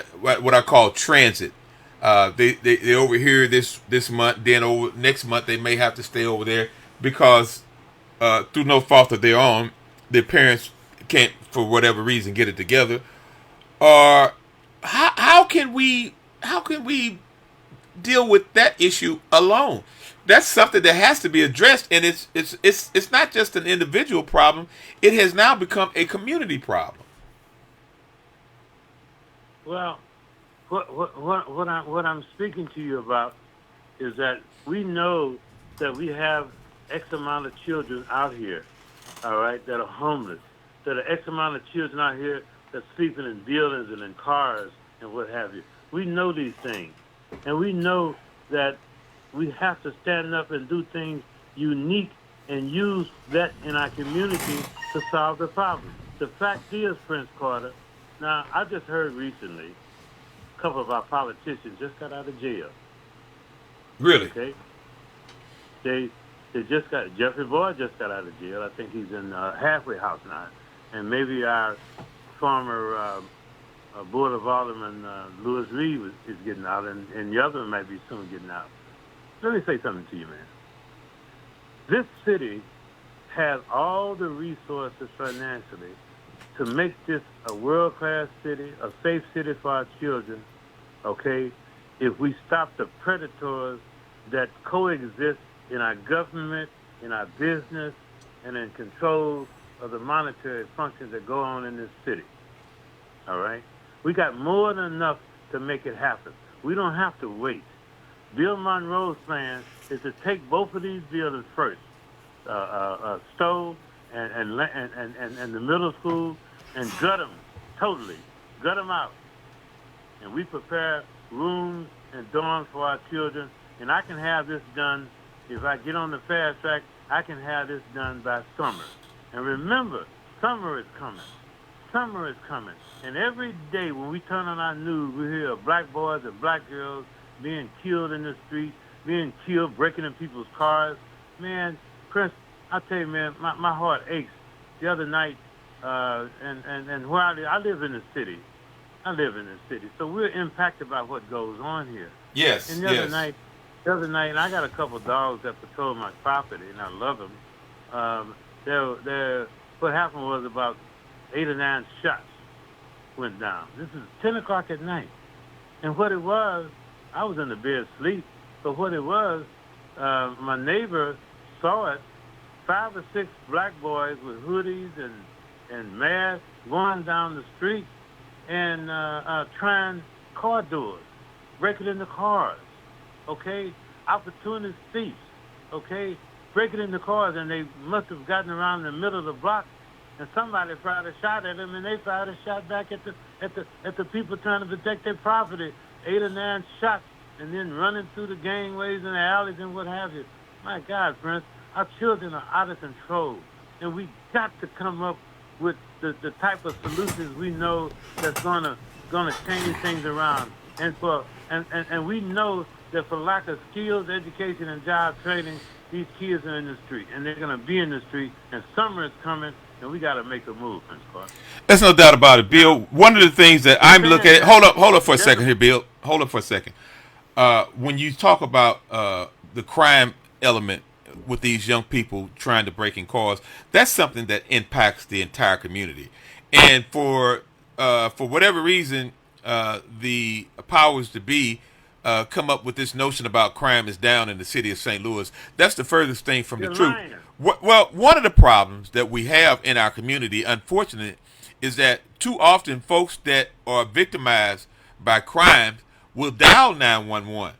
I call transit. They over here this month, then over next month they may have to stay over there because through no fault of their own, their parents can't for whatever reason get it together. Or how can we deal with that issue alone? That's something that has to be addressed, and it's not just an individual problem. It has now become a community problem. Well, what I'm speaking to you about is that we know that we have X amount of children out here, all right, that are homeless. That are X amount of children out here that's sleeping in buildings and in cars and what have you. We know these things. And we know that we have to stand up and do things unique and use that in our community to solve the problem. The fact is, Prince Carter, now I just heard recently a couple of our politicians just got out of jail. Really? Okay. They just got, Jeffrey Boyd just got out of jail. I think he's in halfway house now. And maybe our former Board of Alderman Louis Reed is getting out, and the other one might be soon getting out. Let me say something to you, man. This city has all the resources financially to make this a world-class city, a safe city for our children, okay, if we stop the predators that coexist in our government, in our business, and in control of the monetary functions that go on in this city. All right? We got more than enough to make it happen. We don't have to wait. Bill Monroe's plan is to take both of these buildings first, Stowe and the middle school, and gut them totally, gut them out. And we prepare rooms and dorms for our children, and I can have this done. If I get on the fast track, I can have this done by summer. And remember, summer is coming. Summer is coming. And every day when we turn on our news, we hear of black boys and black girls being killed in the street, being killed, breaking in people's cars. Man, Chris, I tell you, man, my heart aches. The other night, and where I live in the city. I live in the city. So we're impacted by what goes on here. Yes, and the other night, and I got a couple of dogs that patrol my property, and I love them. What happened was about 8 or 9 shots went down. This is 10 o'clock at night. And what it was, I was in the bed asleep, but what it was, my neighbor saw it, 5 or 6 black boys with hoodies and masks going down the street and trying car doors, breaking into cars, okay? Opportunist thieves, okay? Breaking into cars, and they must have gotten around the middle of the block, and somebody fired a shot at them, and they fired a shot back at the people trying to protect their property. 8 or 9 shots, and then running through the gangways and the alleys and what have you. My God, Prince, our children are out of control, and we got to come up with the type of solutions we know that's gonna change things around. And we know that for lack of skills, education, and job training, these kids are in the street, and they're gonna be in the street. And summer is coming, and we got to make a move, Prince Clark. There's no doubt about it, Bill. One of the things that I'm looking at, hold up for a second here, Bill. Hold up for a second. When you talk about the crime element with these young people trying to break in cars, that's something that impacts the entire community. And for whatever reason, the powers to be come up with this notion about crime is down in the city of St. Louis. That's the furthest thing from the truth. Well, one of the problems that we have in our community, unfortunately, is that too often folks that are victimized by crime will dial 911.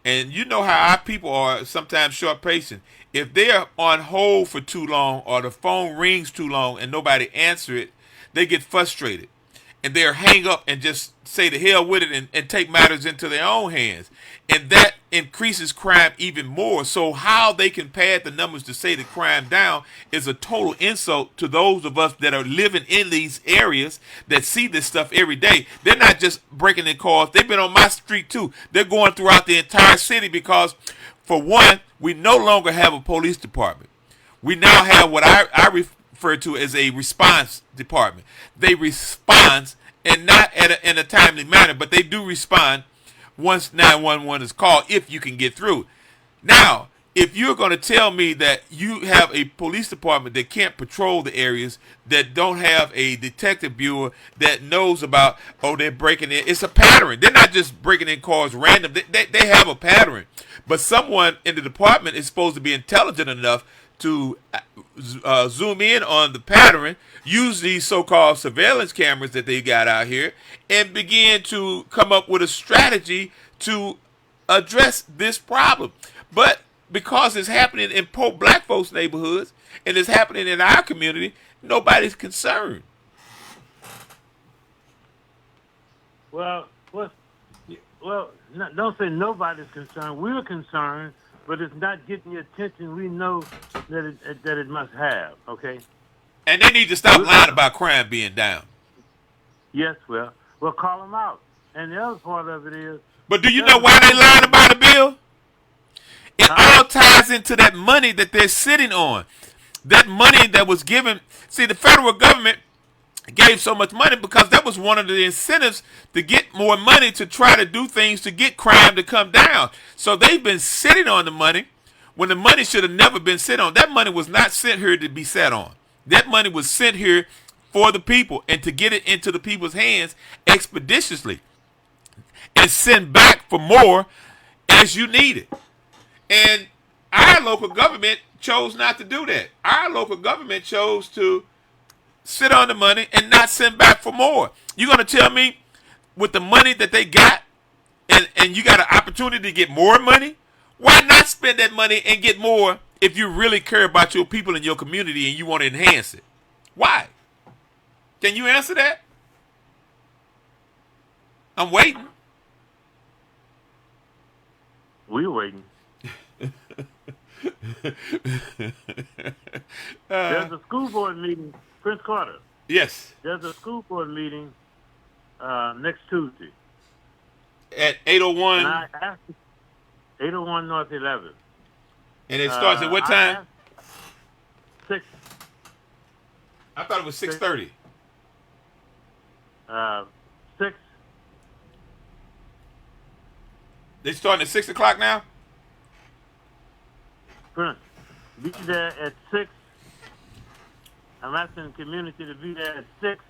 And you know how our people are sometimes short patient. If they're on hold for too long or the phone rings too long and nobody answers it, they get frustrated. And they'll hang up and just say the hell with it and take matters into their own hands. And that increases crime even more. So how they can pad the numbers to say the crime down is a total insult to those of us that are living in these areas that see this stuff every day. They're not just breaking in cars. They've been on my street too. They're going throughout the entire city because, for one, we no longer have a police department. We now have what I refer to as a response department. They respond, and not in a timely manner, but they do respond once 911 is called, if you can get through. Now, if you're going to tell me that you have a police department that can't patrol the areas, that don't have a detective bureau that knows about, they're breaking in, it's a pattern. They're not just breaking in cars random. They have a pattern. But someone in the department is supposed to be intelligent enough to zoom in on the pattern, use these so-called surveillance cameras that they got out here, and begin to come up with a strategy to address this problem. But because it's happening in poor black folks' neighborhoods and it's happening in our community, nobody's concerned. Well, don't say nobody's concerned. We're concerned, but it's not getting the attention we know that it must have. Okay. And they need to stop lying about crime being down. Yes, well, call them out. And the other part of it is. But do you know why they lying about it, Bill? It all ties into that money that they're sitting on. That money that was given. See, the federal government gave so much money because that was one of the incentives to get more money to try to do things to get crime to come down. So they've been sitting on the money when the money should have never been sent on. That money was not sent here to be sat on. That money was sent here for the people and to get it into the people's hands expeditiously and send back for more as you need it. And our local government chose not to do that. Our local government chose to sit on the money and not send back for more. You're going to tell me with the money that they got and you got an opportunity to get more money, why not spend that money and get more if you really care about your people and your community and you want to enhance it? Why? Can you answer that? I'm waiting. We're waiting. There's a school board meeting, Prince Carter. Yes. There's a school board meeting next Tuesday. At 801. And I asked 801 North 11th. And it starts at what time? 6. I thought it was 6:30. 6. They starting at 6 o'clock now? Prince, be there at 6. I'm asking the community to be there at 6.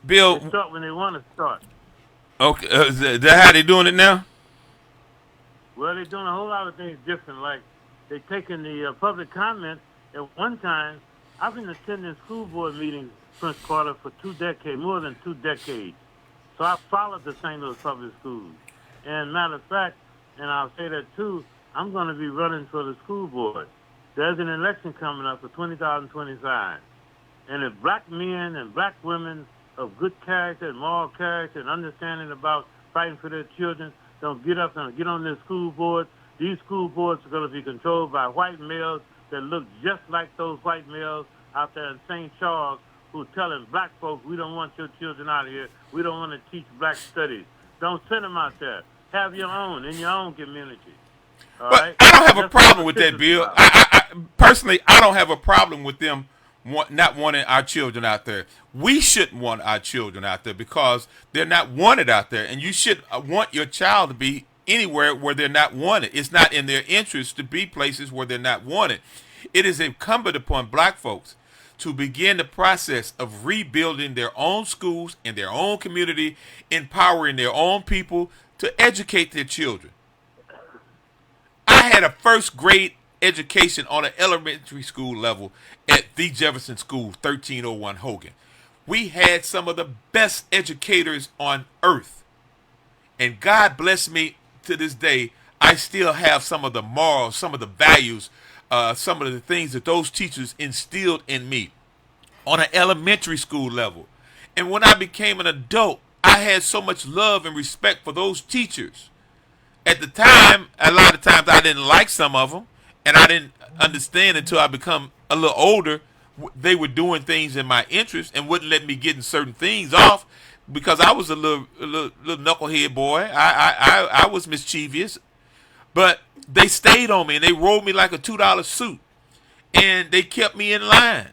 Bill, they start when they want to start. Okay, is that how they doing it now? Well, they're doing a whole lot of things different. Like they're taking the public comment. At one time, I've been attending school board meetings, Prince Carter, for 2 decades, more than 2 decades. So I followed the St. Louis public schools. And matter of fact, and I'll say that too, I'm going to be running for the school board. There's an election coming up for 2025. And if black men and black women of good character and moral character and understanding about fighting for their children don't get up and get on their school board, these school boards are going to be controlled by white males that look just like those white males out there in St. Charles who telling black folks, we don't want your children out of here. We don't want to teach black studies. Don't send them out there. Have your own in your own community. All right? I don't have a problem with that, Bill. Personally, I don't have a problem with them not wanting our children out there. We shouldn't want our children out there because they're not wanted out there. And you should want your child to be anywhere where they're not wanted. It's not in their interest to be places where they're not wanted. It is incumbent upon black folks to begin the process of rebuilding their own schools in their own community, empowering their own people to educate their children. I had a first grade education on an elementary school level at the Jefferson School, 1301 Hogan. We had some of the best educators on earth. And God bless me to this day, I still have some of the morals, some of the values, some of the things that those teachers instilled in me on an elementary school level. And when I became an adult, I had so much love and respect for those teachers. At the time, a lot of times I didn't like some of them, and I didn't understand until I become a little older. They were doing things in my interest and wouldn't let me get certain things off because I was a little knucklehead boy. I was mischievous, but they stayed on me and they rolled me like a $2 suit, and they kept me in line.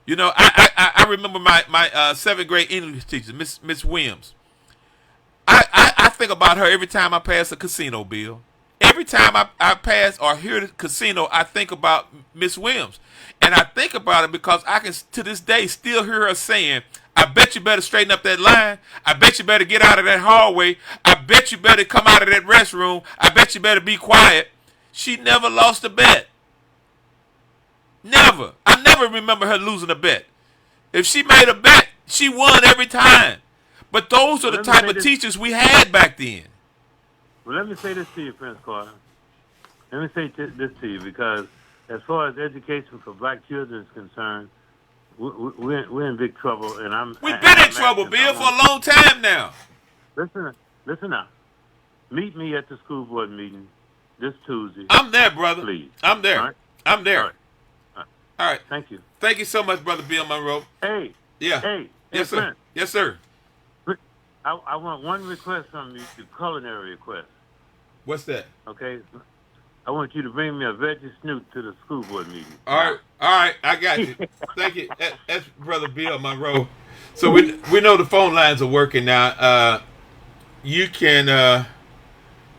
You know, I remember my 7th grade English teacher, Miss Williams. I think about her every time I pass a casino, Bill. Every time I pass or hear the casino, I think about Miss Williams. And I think about it because I can, to this day, still hear her saying, I bet you better straighten up that line. I bet you better get out of that hallway. I bet you better come out of that restroom. I bet you better be quiet. She never lost a bet. Never. I never remember her losing a bet. If she made a bet, she won every time. But those are the type of teachers we had back then. Well, let me say this to you, Prince Carter. Let me say this to you because as far as education for black children is concerned, we're in big trouble, and We've been in trouble, Bill, for a long time now. Listen now. Meet me at the school board meeting this Tuesday. I'm there, brother. Please. I'm there. All right? I'm there. All right. All right. Thank you. Thank you so much, Brother Bill Monroe. Hey. Yeah. Hey. Yes, sir. Friend. Yes, sir. I want one request from you, the culinary request. What's that? Okay? I want you to bring me a veggie snoot to the school board meeting. All right, I got you. Thank you. That's Brother Bill Monroe. So we know the phone lines are working now. You can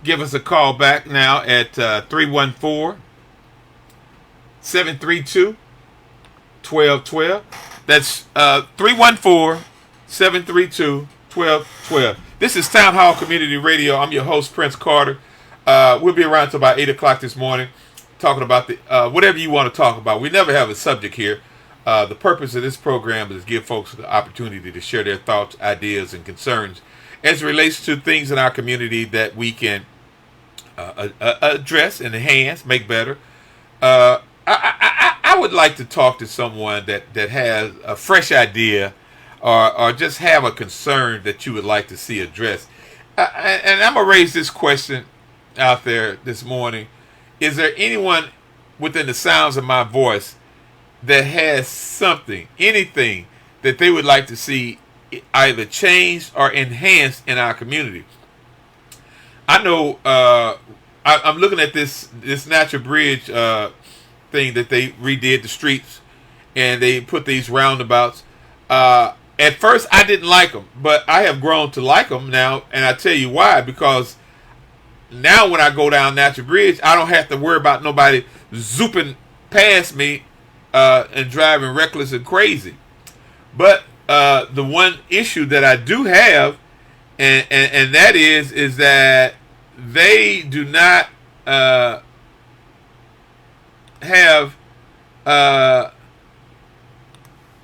give us a call back now at 314-732-1212. That's 314-732-1212. This is Town Hall Community Radio. I'm your host, Prince Carter. We'll be around until about 8 o'clock this morning talking about the whatever you want to talk about. We never have a subject here. The purpose of this program is to give folks the opportunity to share their thoughts, ideas, and concerns as it relates to things in our community that we can address, enhance, make better. I would like to talk to someone that has a fresh idea or just have a concern that you would like to see addressed. And I'm going to raise this question out there this morning. Is there anyone within the sounds of my voice that has something, anything that they would like to see either changed or enhanced in our community? I know I'm looking at this Natural Bridge thing that they redid the streets, and they put these roundabouts. At first, I didn't like them, but I have grown to like them now, and I tell you why. Because now when I go down Natural Bridge, I don't have to worry about nobody zooping past me and driving reckless and crazy. But the one issue that I do have, and that is that they do not have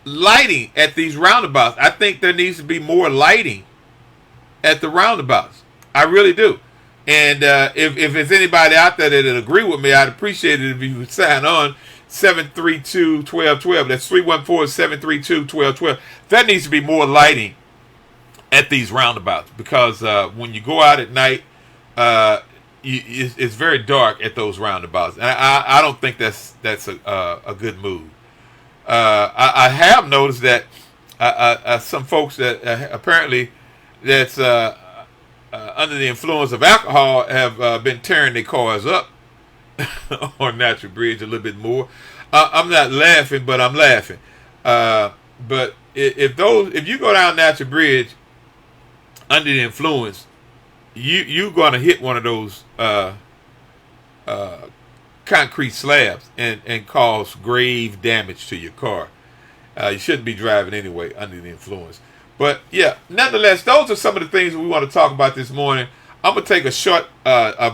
lighting at these roundabouts. I think there needs to be more lighting at the roundabouts. I really do. And if there's anybody out there that would agree with me, I'd appreciate it if you would sign on 732-1212. That's 314-732-1212. There needs to be more lighting at these roundabouts, because when you go out at night, it's very dark at those roundabouts. And I don't think that's a good move. I have noticed that some folks that apparently that's under the influence of alcohol have been tearing their cars up on Natural Bridge a little bit more. I'm not laughing, but I'm laughing. But if you go down Natural Bridge under the influence, you're going to hit one of those concrete slabs and cause grave damage to your car. You shouldn't be driving anyway under the influence. But yeah, nonetheless, those are some of the things we want to talk about this morning. I'm going to take a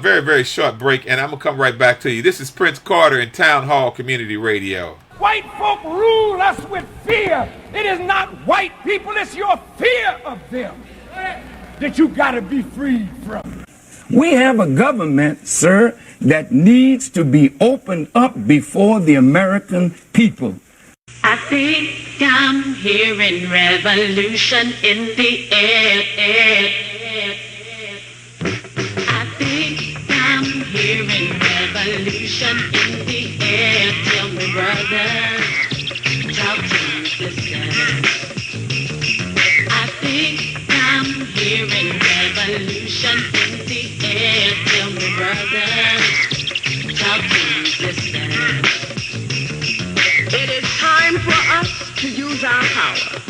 very, very short break, and I'm going to come right back to you. This is Prince Carter in Town Hall Community Radio. White folk rule us with fear. It is not white people, it's your fear of them that you got to be freed from. We have a government, sir, that needs to be opened up before the American people. I think I'm hearing revolution in the air. I think I'm hearing revolution in the air. Tell me, brother, talk to me, sister. I think I'm hearing revolution in the air. Tell me, brother, talk to me, sister. It is time for us to use our power.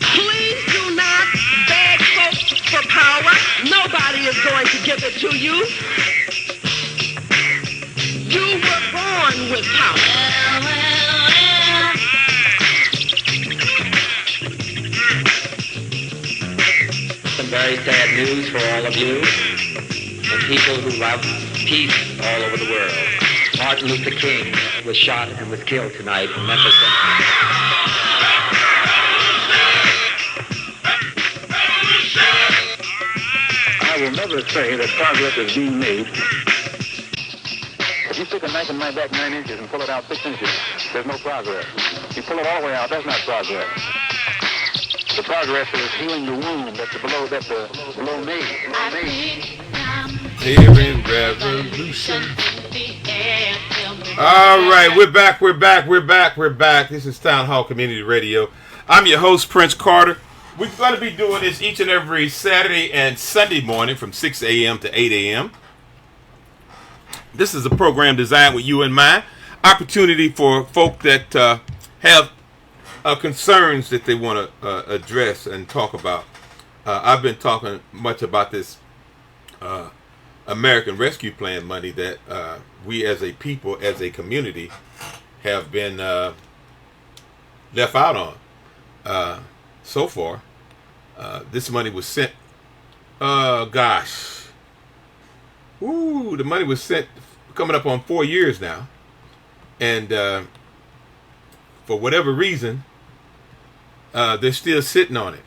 Please do not beg folks for power. Nobody is going to give it to you. You were born with power. Some very sad news for all of you and people who love peace all over the world. Martin Luther King was shot and was killed tonight in Memphis. I will never say that progress is being made If you stick a knife in my back 9 inches and pull it out 6 inches, there's no progress. You pull it all the way out, that's not progress. The progress is healing the wound that the blow made. Hearing revolution. All right, we're back. This is Town Hall Community Radio. I'm your host, Prince Carter. We're going to be doing this each and every Saturday and Sunday morning from 6 a.m. to 8 a.m. This is a program designed with you in mind. Opportunity for folk that have concerns that they want to address and talk about. I've been talking much about this American Rescue Plan money that we as a people, as a community, have been left out on so far. This money was sent, the money was sent coming up on 4 years now. And for whatever reason, they're still sitting on it.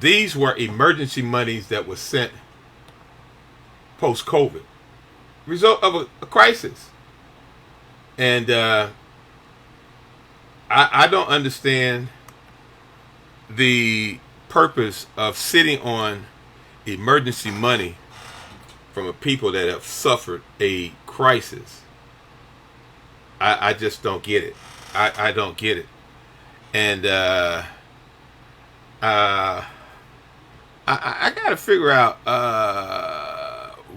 These were emergency monies that were sent post-COVID, result of a crisis. And I don't understand the purpose of sitting on emergency money from a people that have suffered a crisis. I just don't get it. I don't get it. And I got to figure out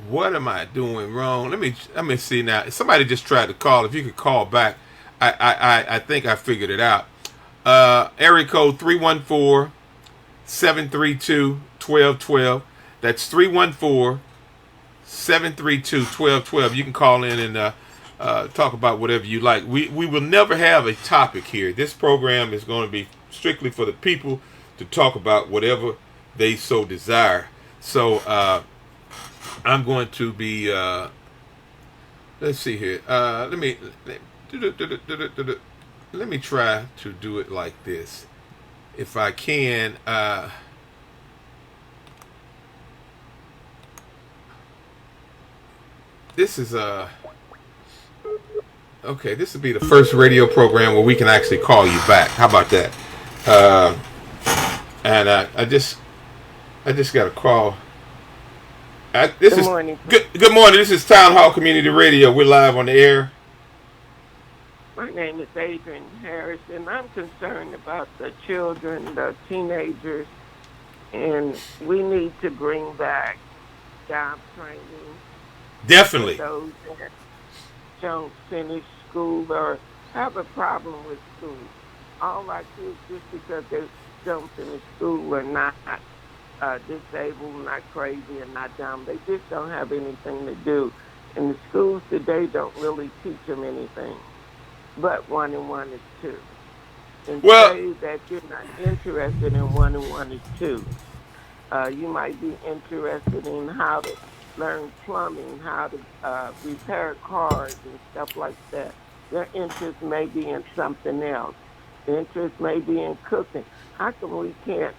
what am I doing wrong. Let me see now. Somebody just tried to call. If you could call back, I think I figured it out. Area code 314-732-1212. That's 314-732-1212. You can call in and talk about whatever you like. We will never have a topic here. This program is going to be strictly for the people to talk about whatever they so desire. So I'm going to be let's see here. Let me try to do it like this, if I can. This is okay. This will be the first radio program where we can actually call you back. How about that? And I just got a call. Good morning. Good morning. This is Town Hall Community Radio. We're live on the air. My name is Adrian Harris, and I'm concerned about the children, the teenagers, and we need to bring back job training. Definitely. Those that don't finish school or have a problem with school. All our kids, just because they don't finish school, are not disabled, not crazy, and not dumb. They just don't have anything to do. And the schools today don't really teach them anything. But 1 and 1 is 2. And say that you're not interested in 1 and 1 is 2. You might be interested in how to learn plumbing, how to repair cars and stuff like that. Their interest may be in something else. Their interest may be in cooking. How come we can't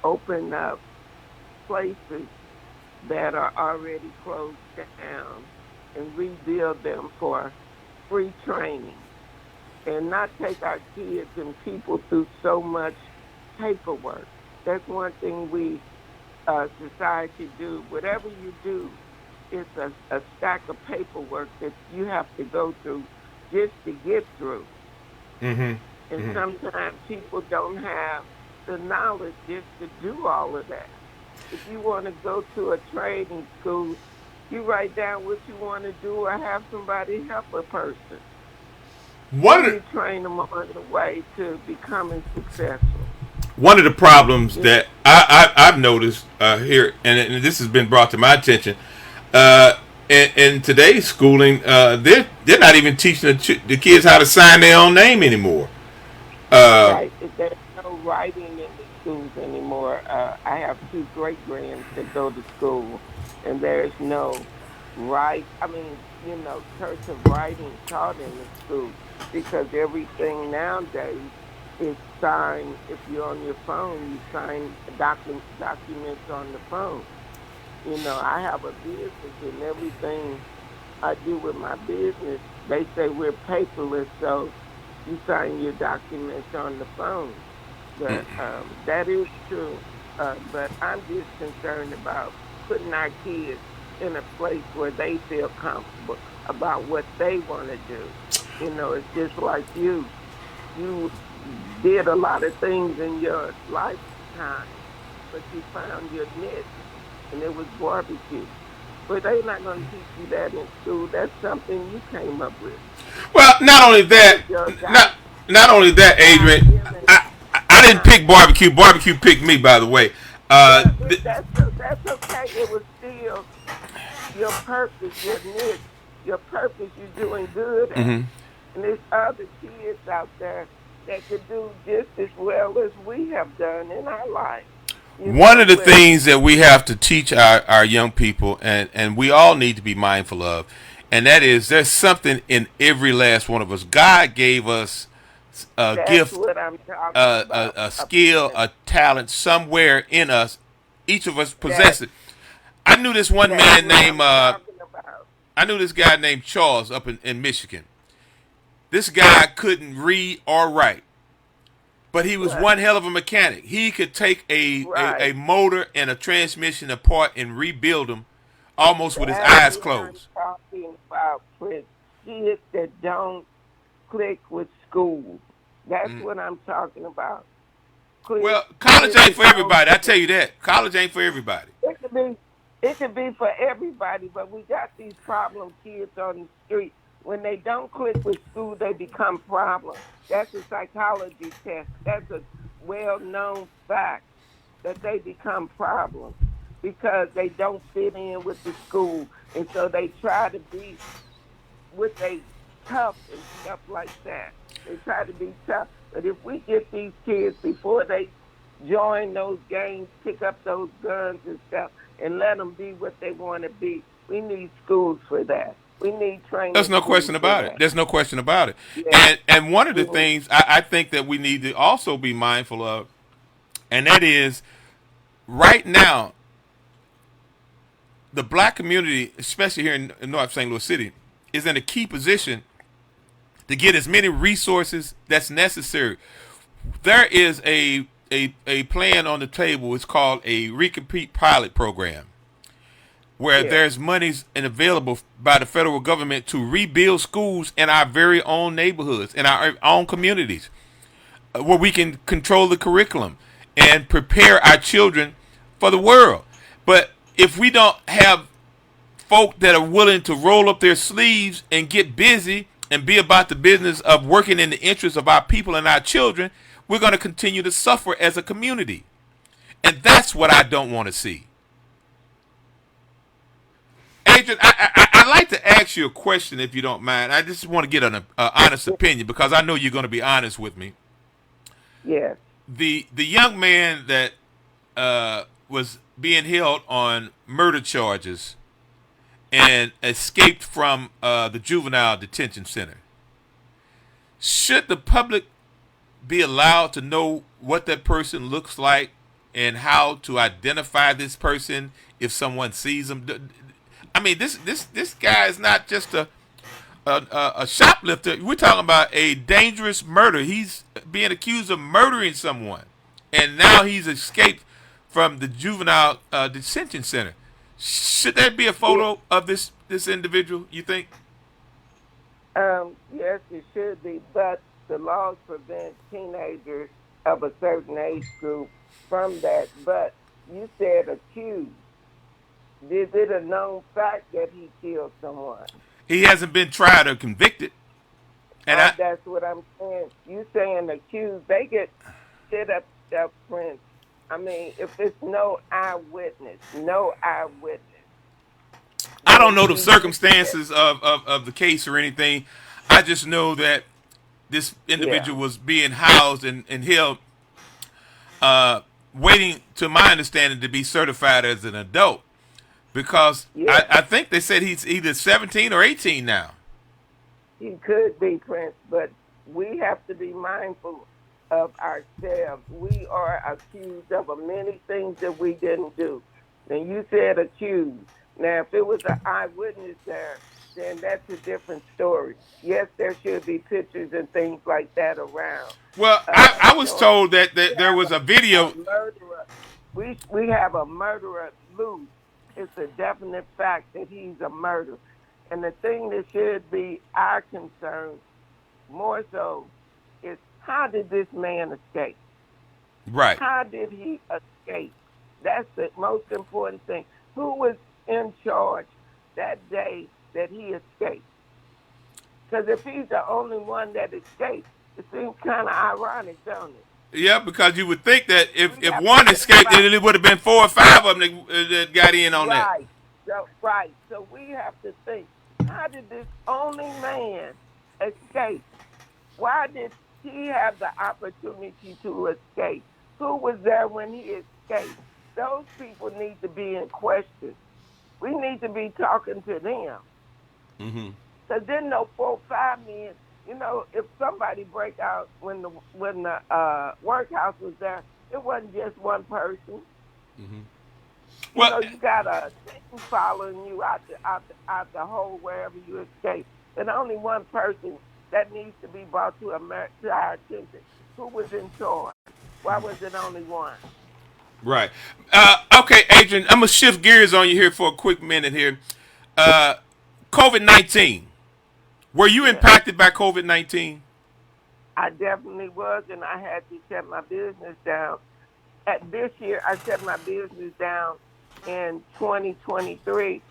open up places that are already closed down and rebuild them for free training, and not take our kids and people through so much paperwork? That's one thing we, society, do. Whatever you do, it's a stack of paperwork that you have to go through just to get through. Mm-hmm. And sometimes people don't have the knowledge just to do all of that. If you want to go to a trading school, you write down what you want to do or have somebody help a person. You train them on the way to becoming successful. One of the problems that I've noticed here, and this has been brought to my attention, in today's schooling, they're not even teaching the kids how to sign their own name anymore. Right. There's no writing in the schools anymore. I have 2 great-grands that go to school, and there's no cursive writing taught in the school, because everything nowadays is signed. If you're on your phone, you sign documents on the phone. I have a business, and everything I do with my business, they say we're paperless, so you sign your documents on the phone. But that is true. But I'm just concerned about putting our kids in a place where they feel comfortable about what they want to do. You know, it's just like you. You did a lot of things in your lifetime, but you found your niche, and it was barbecue. But they're not going to teach you that in school. That's something you came up with. Well, not only that, not only that, Adrian, I didn't pick barbecue. Barbecue picked me, by the way. That's okay. It was still your purpose, your niche, your purpose. You're doing good at. Mm-hmm. And there's other kids out there that could do just as well as we have done in our life. One of the things that we have to teach our young people, and we all need to be mindful of, and that is there's something in every last one of us. God gave us a gift, a skill, a talent somewhere in us. Each of us possess it. I knew this one man named, I knew this guy named Charles up in Michigan. This guy couldn't read or write, but he was one hell of a mechanic. He could take a motor and a transmission apart and rebuild them almost with his eyes closed. I'm talking about kids that don't click with school. That's what I'm talking about. Well, college ain't for everybody. I tell you that. College ain't for everybody. It could be for everybody, but we got these problem kids on the street. When they don't click with school, they become problems. That's a psychology test. That's a well-known fact that they become problems because they don't fit in with the school. And so they try to be with they tough and stuff like that. They try to be tough. But if we get these kids before they join those gangs, pick up those guns and stuff, and let them be what they want to be, we need schools for that. We need training. There's no question about it. There's no question about it. Yeah. And one of the things I think that we need to also be mindful of, and that is right now, the black community, especially here in North St. Louis City, is in a key position to get as many resources that's necessary. There is a plan on the table. It's called a Recompete pilot program, where there's monies and available by the federal government to rebuild schools in our very own neighborhoods, in our own communities, where we can control the curriculum and prepare our children for the world. But if we don't have folk that are willing to roll up their sleeves and get busy and be about the business of working in the interest of our people and our children, we're going to continue to suffer as a community. And that's what I don't want to see. Adrian, I'd like to ask you a question, if you don't mind. I just want to get an honest opinion, because I know you're going to be honest with me. Yes. The young man that was being held on murder charges and escaped from the juvenile detention center, should the public be allowed to know what that person looks like and how to identify this person if someone sees him? I mean, this guy is not just a shoplifter. We're talking about a dangerous murder. He's being accused of murdering someone, and now he's escaped from the juvenile detention center. Should there be a photo of this individual, you think? Yes, it should be, but the laws prevent teenagers of a certain age group from that. But you said accused. Is it a known fact that he killed someone? He hasn't been tried or convicted. And that's what I'm saying. You saying accused, they get set up prints. I mean, if it's no eyewitness. I don't know the circumstances of the case or anything. I just know that this individual was being housed and held, waiting, to my understanding, to be certified as an adult. Because I think they said he's either 17 or 18 now. He could be, Prince, but we have to be mindful of ourselves. We are accused of many things that we didn't do. And you said accused. Now, if it was an eyewitness there, then that's a different story. Yes, there should be pictures and things like that around. Well, I was told that there was a video. A murderer. We have a murderer loose. It's a definite fact that he's a murderer. And the thing that should be our concern more so is, how did this man escape? Right. How did he escape? That's the most important thing. Who was in charge that day that he escaped? Because if he's the only one that escaped, it seems kind of ironic, don't it? Yeah, because you would think that if one escaped, it would have been 4 or 5 of them that got in on that. Right. So we have to think, how did this only man escape? Why did he have the opportunity to escape? Who was there when he escaped? Those people need to be in question. We need to be talking to them. Mm-hmm. Because then no 4 or 5 men. You know, if somebody break out when the workhouse was there, it wasn't just one person. Mm-hmm. Well, you got a thing following you out the hole wherever you escape, and only one person that needs to be brought to our attention. Who was in charge? Why was it only one? Right. Okay, Adrian, I'm gonna shift gears on you here for a quick minute here. COVID-19. Were you impacted by COVID-19? I definitely was, and I had to shut my business down. This year, I shut my business down in 2023,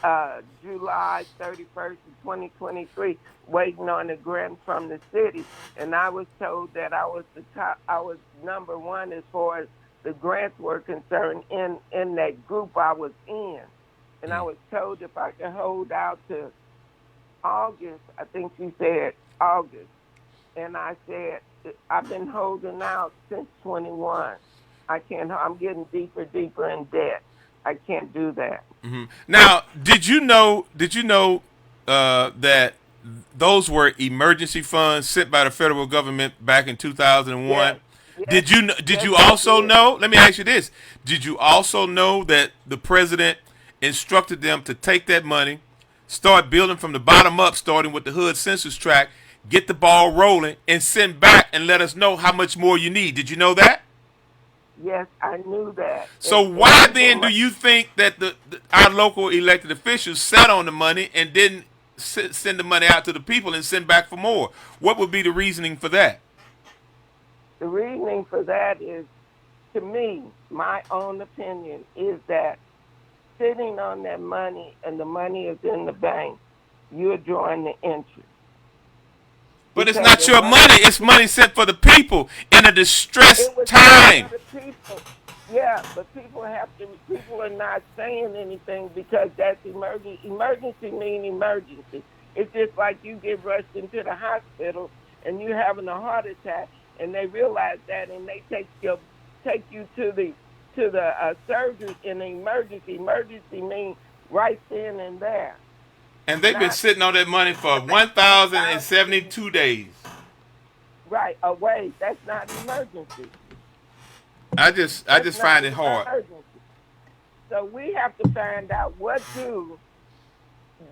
July 31st of 2023, waiting on a grant from the city. And I was told that I was number one as far as the grants were concerned in that group I was in. And I was told if I could hold out to August, I think she said August. And I said, I've been holding out since 21. I can't, I'm getting deeper in debt. I can't do that. Mm-hmm. Now, did you know that those were emergency funds sent by the federal government back in 2001? Yes. Did you also know, let me ask you this, did you also know that the president instructed them to take that money, start building from the bottom up, starting with the Hood census tract, get the ball rolling, and send back and let us know how much more you need? Did you know that? Yes, I knew that. So why then do you think that our local elected officials sat on the money and didn't send the money out to the people and send back for more? What would be the reasoning for that? The reasoning for that is, to me, my own opinion, is that sitting on that money and the money is in the bank, you're drawing the interest. But it's not your money. It's money sent for the people in a distressed time. Yeah, but people are not saying anything because that's emergency. Emergency means emergency. It's just like you get rushed into the hospital and you're having a heart attack, and they realize that, and they take you to the surgery in an emergency. Emergency means right then and there. And they've been sitting on that money for 1,072 days. Right, away. That's not emergency. I just find it hard. Emergency. So we have to find out, what do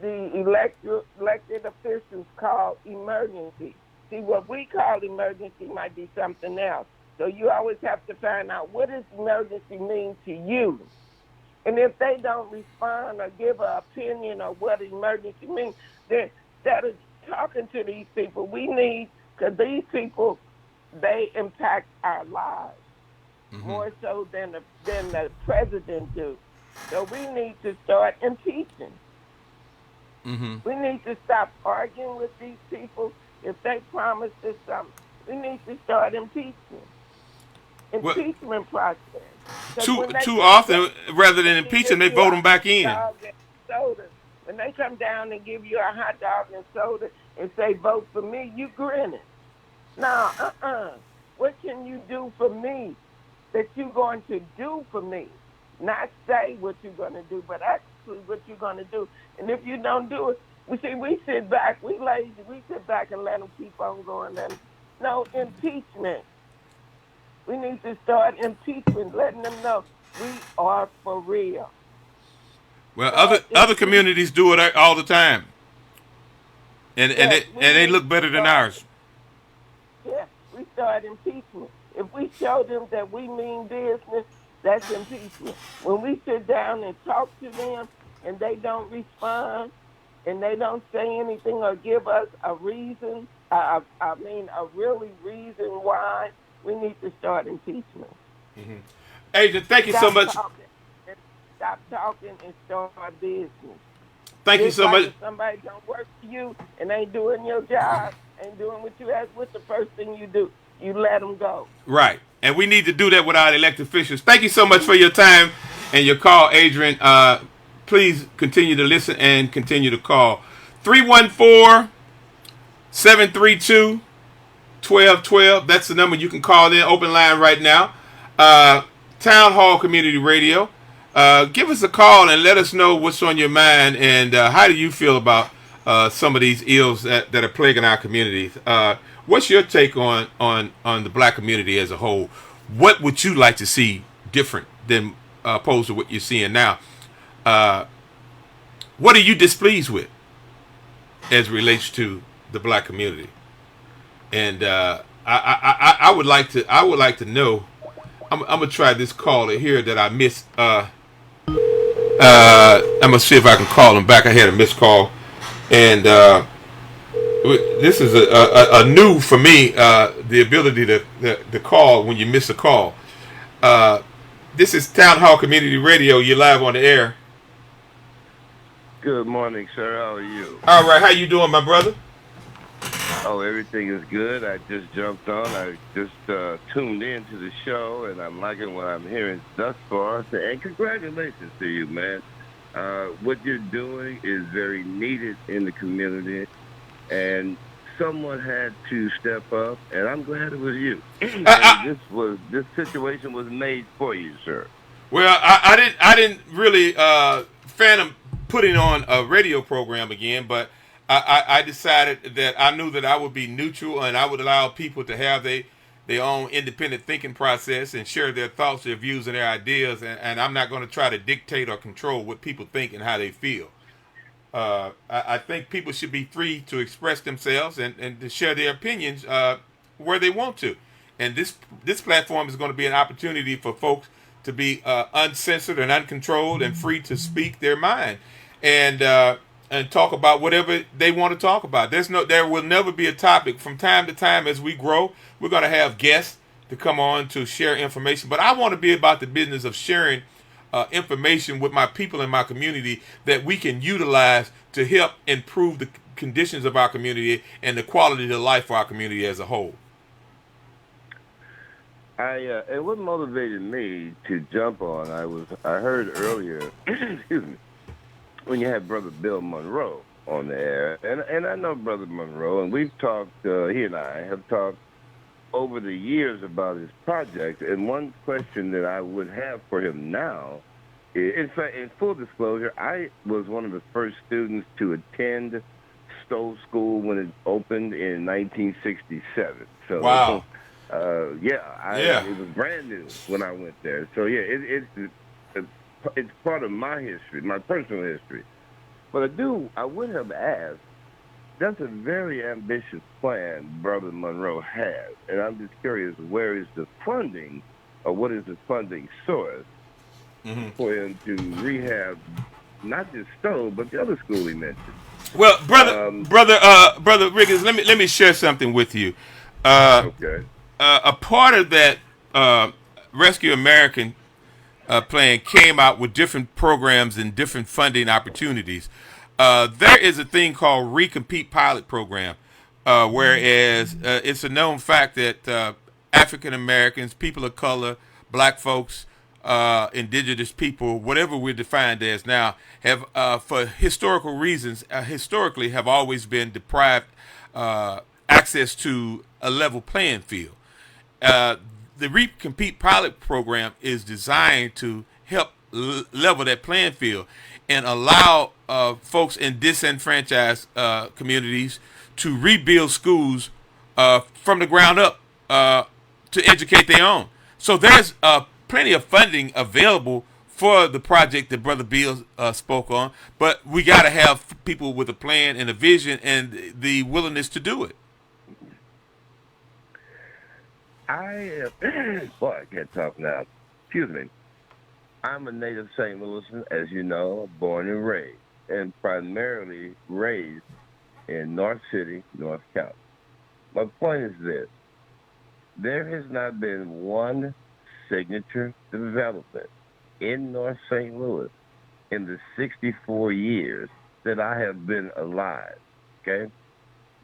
the elected officials call emergency? See, what we call emergency might be something else. So you always have to find out, what does emergency mean to you? And if they don't respond or give an opinion on what emergency means, then instead of talking to these people, we need, because these people, they impact our lives more so than the president do. So we need to start impeaching. We need to stop arguing with these people. If they promise us something, we need to start impeaching. Impeachment process. Too often, rather than impeaching, they vote them back in. When they come down and give you a hot dog and soda and say, vote for me, you grinning. No, What can you do for me that you're going to do for me? Not say what you're going to do, but actually what you're going to do. And if you don't do it, we sit back, we lazy, we sit back and let them keep on going. No, impeachment. We need to start impeachment, letting them know we are for real. Well, other communities do it all the time. and Yes, they look better than ours. Yeah, we start impeachment. If we show them that we mean business, that's impeachment. When we sit down and talk to them and they don't respond and they don't say anything or give us a reason, a really reason why, we need to start impeachment. Mm-hmm. Agent, thank you so much. Stop talking and start business. Thank you so much. If somebody don't work for you and ain't doing your job, ain't doing what you ask, what's the first thing you do? You let them go. Right. And we need to do that with our elected officials. Thank you so much for your time and your call, Adrian. Please continue to listen and continue to call. 314-732-1212. That's the number you can call in. Open line right now. Town Hall Community Radio. Give us a call and let us know what's on your mind and how do you feel about some of these ills that are plaguing our communities. What's your take on the black community as a whole? What would you like to see different than opposed to what you're seeing now? What are you displeased with as it relates to the black community? And I would like to know. I'm gonna try this caller here that I missed. I'm gonna see if I can call him back. I had a missed call, and this is a new for me. The ability to call when you miss a call. This is Town Hall Community Radio. You're live on the air. Good morning, sir. How are you? All right. How you doing, my brother? Oh, everything is good. I just jumped on. I just tuned into the show, and I'm liking what I'm hearing thus far. And congratulations to you, man. What you're doing is very needed in the community, and someone had to step up, and I'm glad it was you. This situation was made for you, sir. Well, I didn't really phantom putting on a radio program again, but I decided that I knew that I would be neutral and I would allow people to have their own independent thinking process and share their thoughts, their views, and their ideas. And I'm not going to try to dictate or control what people think and how they feel. I think people should be free to express themselves and to share their opinions where they want to. And this platform is going to be an opportunity for folks to be uncensored and uncontrolled and free to speak their mind and talk about whatever they want to talk about. There will never be a topic. From time to time as we grow, we're going to have guests to come on to share information. But I want to be about the business of sharing information with my people in my community that we can utilize to help improve the conditions of our community and the quality of life for our community as a whole. And what motivated me to jump on, I heard earlier, excuse me, when you had Brother Bill Monroe on the air, and I know Brother Monroe, and we've talked, he and I have talked over the years about his project, and one question that I would have for him now, in fact, in full disclosure, I was one of the first students to attend Stowe School when it opened in 1967. So, wow. It was brand new when I went there. So it's part of my history, my personal history. But I would have asked, that's a very ambitious plan Brother Monroe has. And I'm just curious, where is the funding, or what is the funding source for him to rehab not just Stowe, but the other school he mentioned? Well, brother Riggins, let me share something with you. Okay. A part of that Rescue American plan came out with different programs and different funding opportunities. There is a thing called Recompete Pilot Program, whereas it's a known fact that African Americans, people of color, black folks, indigenous people, whatever we're defined as now, have for historical reasons, historically have always been deprived access to a level playing field. The Recompete Pilot Program is designed to help level that playing field and allow folks in disenfranchised communities to rebuild schools from the ground up to educate their own. So there's plenty of funding available for the project that Brother Bill spoke on, but we got to have people with a plan and a vision and the willingness to do it. Boy, I can't talk now. Excuse me. I'm a native St. Louisan, as you know, born and raised, and primarily raised in North City, North County. My point is this. There has not been one signature development in North St. Louis in the 64 years that I have been alive, okay?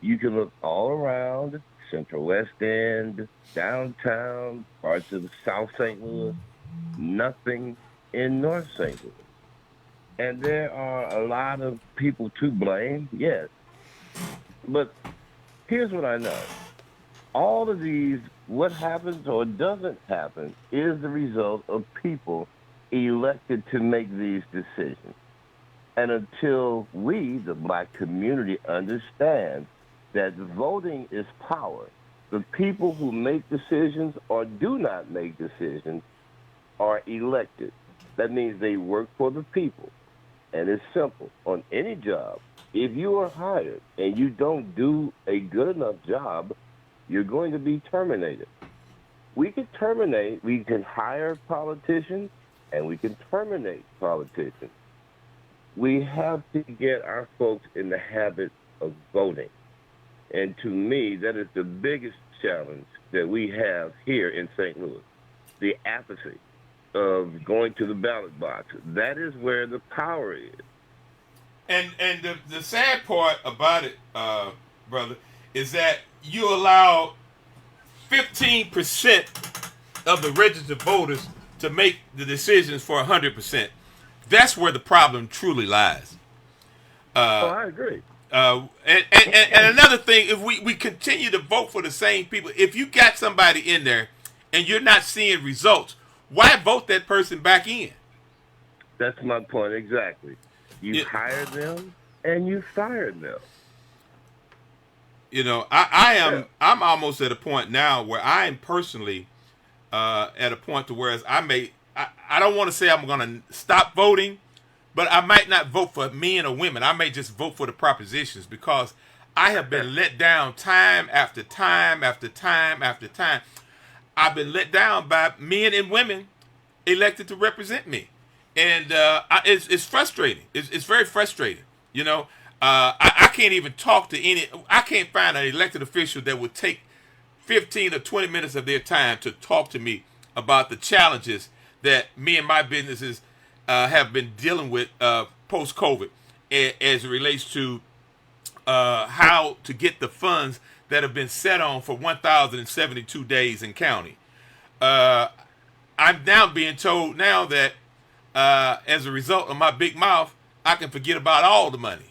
You can look all around, Central West End, downtown, parts of South St. Louis, nothing in North St. Louis. And there are a lot of people to blame, yes. But here's what I know. All of these, what happens or doesn't happen, is the result of people elected to make these decisions. And until we, the black community, understand that voting is power, the people who make decisions or do not make decisions are elected. That means they work for the people. And it's simple. On any job, if you are hired and you don't do a good enough job, you're going to be terminated. We can hire politicians, and we can terminate politicians. We have to get our folks in the habit of voting. And to me, that is the biggest challenge that we have here in St. Louis, the apathy of going to the ballot box. That is where the power is. And the sad part about it, brother, is that you allow 15% of the registered voters to make the decisions for 100%. That's where the problem truly lies. I agree. And another thing, if we continue to vote for the same people, if you got somebody in there and you're not seeing results, why vote that person back in? That's my point, exactly. You hired them and you fired them. You know, I'm almost at a point now where I am personally at a point to where I don't want to say I'm going to stop voting, but I might not vote for men or women. I may just vote for the propositions, because I have been let down time after time after time after time. I've been let down by men and women elected to represent me. And it's frustrating. It's very frustrating. You know, I can't even talk to I can't find an elected official that would take 15 or 20 minutes of their time to talk to me about the challenges that me and my businesses have been dealing with post-COVID as it relates to how to get the funds that have been set on for 1,072 days in county. I'm now being told now that as a result of my big mouth, I can forget about all the money.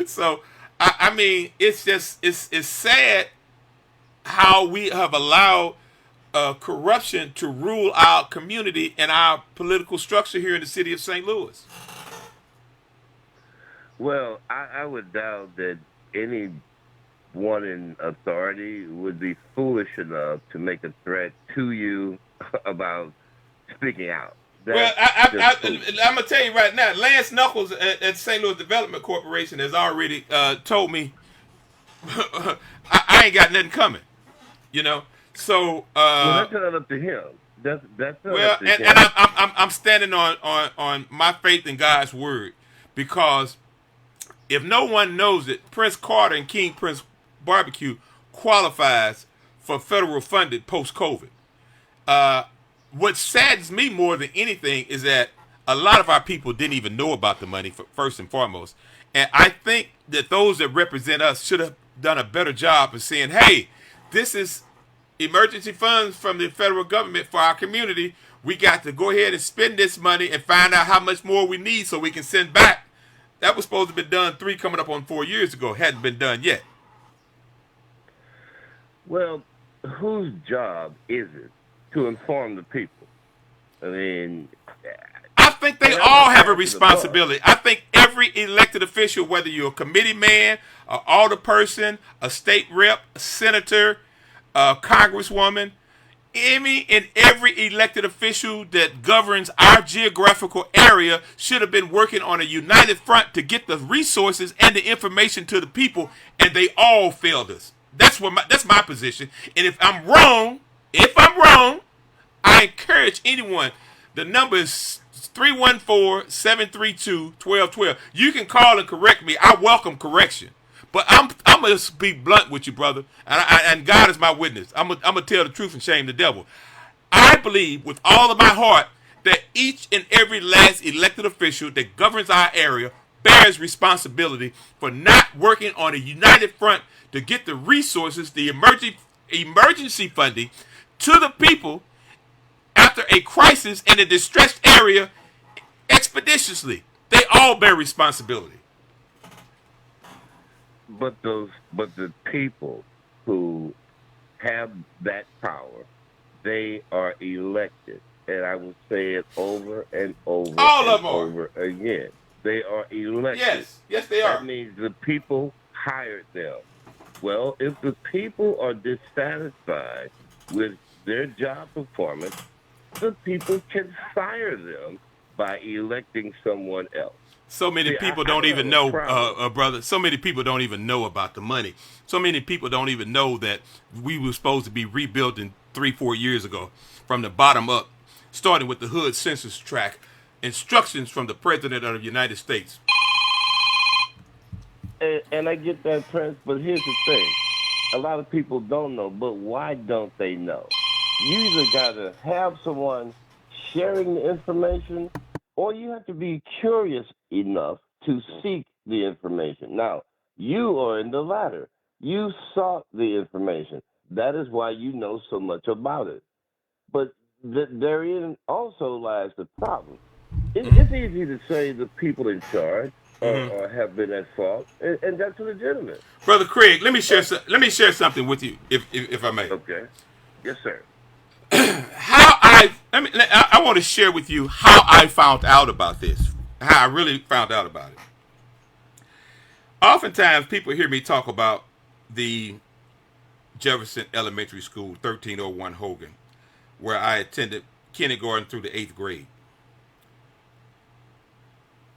So, I mean, it's sad how we have allowed corruption to rule our community and our political structure here in the city of St. Louis. Well, I would doubt that anyone in authority would be foolish enough to make a threat to you about speaking out. Well, I'm going to tell you right now, Lance Knuckles at St. Louis Development Corporation has already told me I ain't got nothing coming, you know. So well, that's not up to him. That's not well, up to him. And I'm standing on my faith in God's word, because if no one knows it, Prince Carter and King Prince Barbecue qualifies for federal funded post-COVID. What saddens me more than anything is that a lot of our people didn't even know about the money, first and foremost. And I think that those that represent us should have done a better job of saying, hey, this is emergency funds from the federal government for our community. We got to go ahead and spend this money and find out how much more we need so we can send back. That was supposed to be done 4 years ago. Hadn't been done yet. Well, whose job is it to inform the people? I mean, I think they all have a responsibility. I think every elected official, whether you're a committee man, an alderperson, a state rep, a senator, a congresswoman, Any and every elected official that governs our geographical area should have been working on a united front to get the resources and the information to the people, and they all failed us. That's my position. And if I'm wrong, I encourage anyone. The number is 314-732-1212. You can call and correct me. I welcome correction. But I'm gonna be blunt with you, brother, and God is my witness. I'm gonna tell the truth and shame the devil. I believe with all of my heart that each and every last elected official that governs our area bears responsibility for not working on a united front to get the resources, the emergency funding to the people after a crisis in a distressed area expeditiously. They all bear responsibility. But the people who have that power, they are elected, and I will say it over and over over again. They are elected. Yes, they are. That means the people hired them. Well, if the people are dissatisfied with their job performance, the people can fire them by electing someone else. So many people don't even know, brother. So many people don't even know about the money. So many people don't even know that we were supposed to be rebuilding 3-4 years ago from the bottom up, starting with the Hood Census Tract, instructions from the President of the United States. And I get that, Prince, but here's the thing. A lot of people don't know, but why don't they know? You either got to have someone sharing the information, or you have to be curious enough to seek the information. Now, you are in the latter. You sought the information. That is why you know so much about it. But therein also lies the problem. It's easy to say the people in charge or have been at fault, and that's legitimate. Brother Craig, let me share something with you, if I may. Okay. Yes, sir. I want to share with you how I found out about this, how I really found out about it. Oftentimes, people hear me talk about the Jefferson Elementary School, 1301 Hogan, where I attended kindergarten through the 8th grade.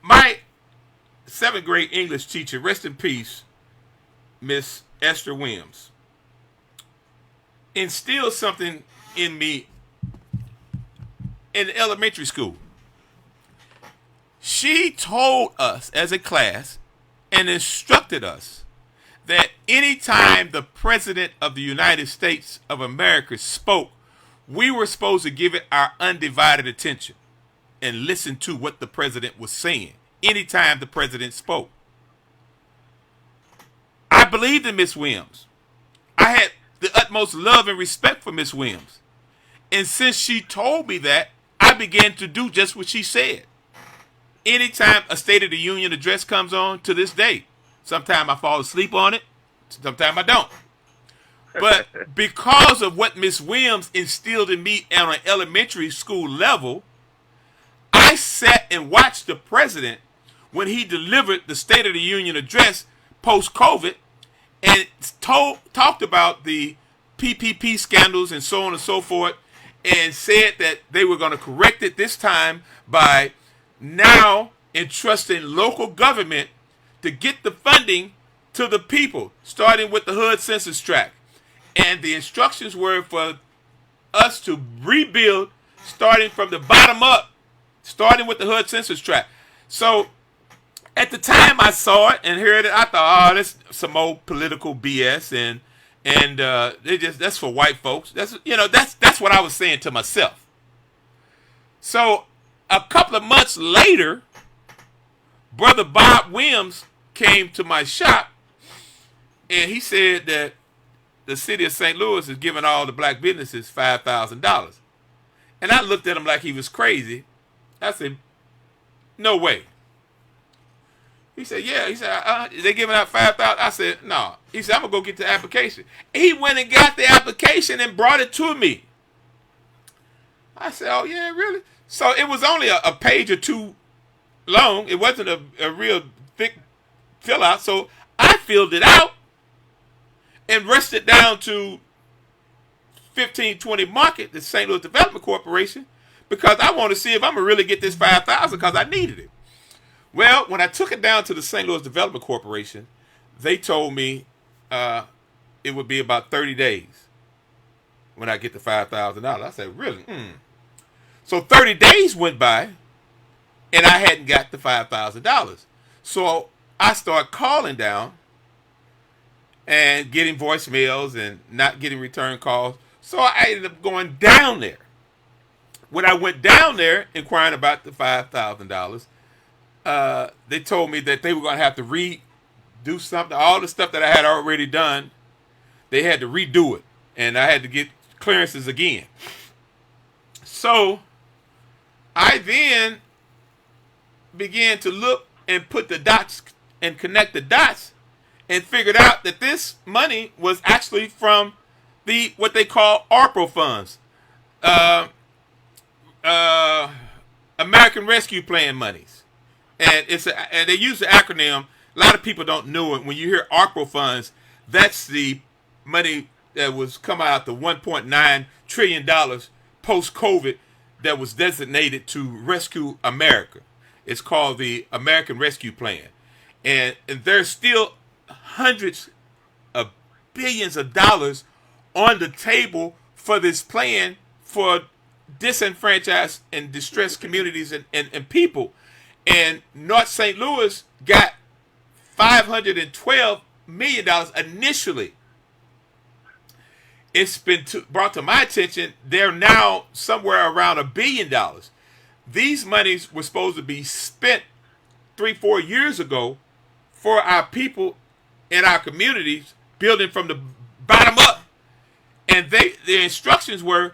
My 7th grade English teacher, rest in peace, Miss Esther Williams, instilled something in me in elementary school. She told us as a class and instructed us that anytime the President of the United States of America spoke, we were supposed to give it our undivided attention and listen to what the President was saying anytime the President spoke. I believed in Miss Williams. I had the utmost love and respect for Miss Williams. And since she told me that, I began to do just what she said. Anytime a State of the Union address comes on, to this day, sometimes I fall asleep on it, sometimes I don't. But because of what Miss Williams instilled in me on an elementary school level, I sat and watched the President when he delivered the State of the Union address post-COVID and talked about the PPP scandals and so on and so forth, and said that they were going to correct it this time by now entrusting local government to get the funding to the people, starting with the Hood Census Tract. And the instructions were for us to rebuild starting from the bottom up, starting with the Hood Census Tract. So at the time I saw it and heard it, I thought, oh, that's some old political BS, and that's for white folks. That's what I was saying to myself. So a couple of months later, Brother Bob Williams came to my shop, and he said that the city of St. Louis is giving all the black businesses $5,000. And I looked at him like he was crazy. I said, no way. He said, yeah. He said, they giving out $5,000. I said, no. He said, I'm going to go get the application. He went and got the application and brought it to me. I said, oh, yeah, really? So it was only a page or two long. It wasn't a real thick fill out. So I filled it out and rushed it down to 1520 Market, the St. Louis Development Corporation, because I want to see if I'm going to really get this 5,000 because I needed it. Well, when I took it down to the St. Louis Development Corporation, they told me it would be about 30 days when I get the $5,000. I said, really? So 30 days went by, and I hadn't got the $5,000. So I started calling down and getting voicemails and not getting return calls. So I ended up going down there. When I went down there inquiring about the $5,000, they told me that they were going to have to redo something. All the stuff that I had already done, they had to redo it. And I had to get clearances again. So I then began to look and put the dots and connect the dots and figured out that this money was actually from the what they call ARPA funds, American Rescue Plan monies, and and they use the acronym. A lot of people don't know it. When you hear ARPA funds, that's the money that was coming out the $1.9 trillion post-COVID that was designated to rescue America. It's called the American Rescue Plan, and there's still hundreds of billions of dollars on the table for this plan for disenfranchised and distressed communities and people. And North St. Louis got $512 million initially. It's been brought to my attention, they're now somewhere around $1 billion. These monies were supposed to be spent 3-4 years ago for our people in our communities, building from the bottom up. And the instructions were,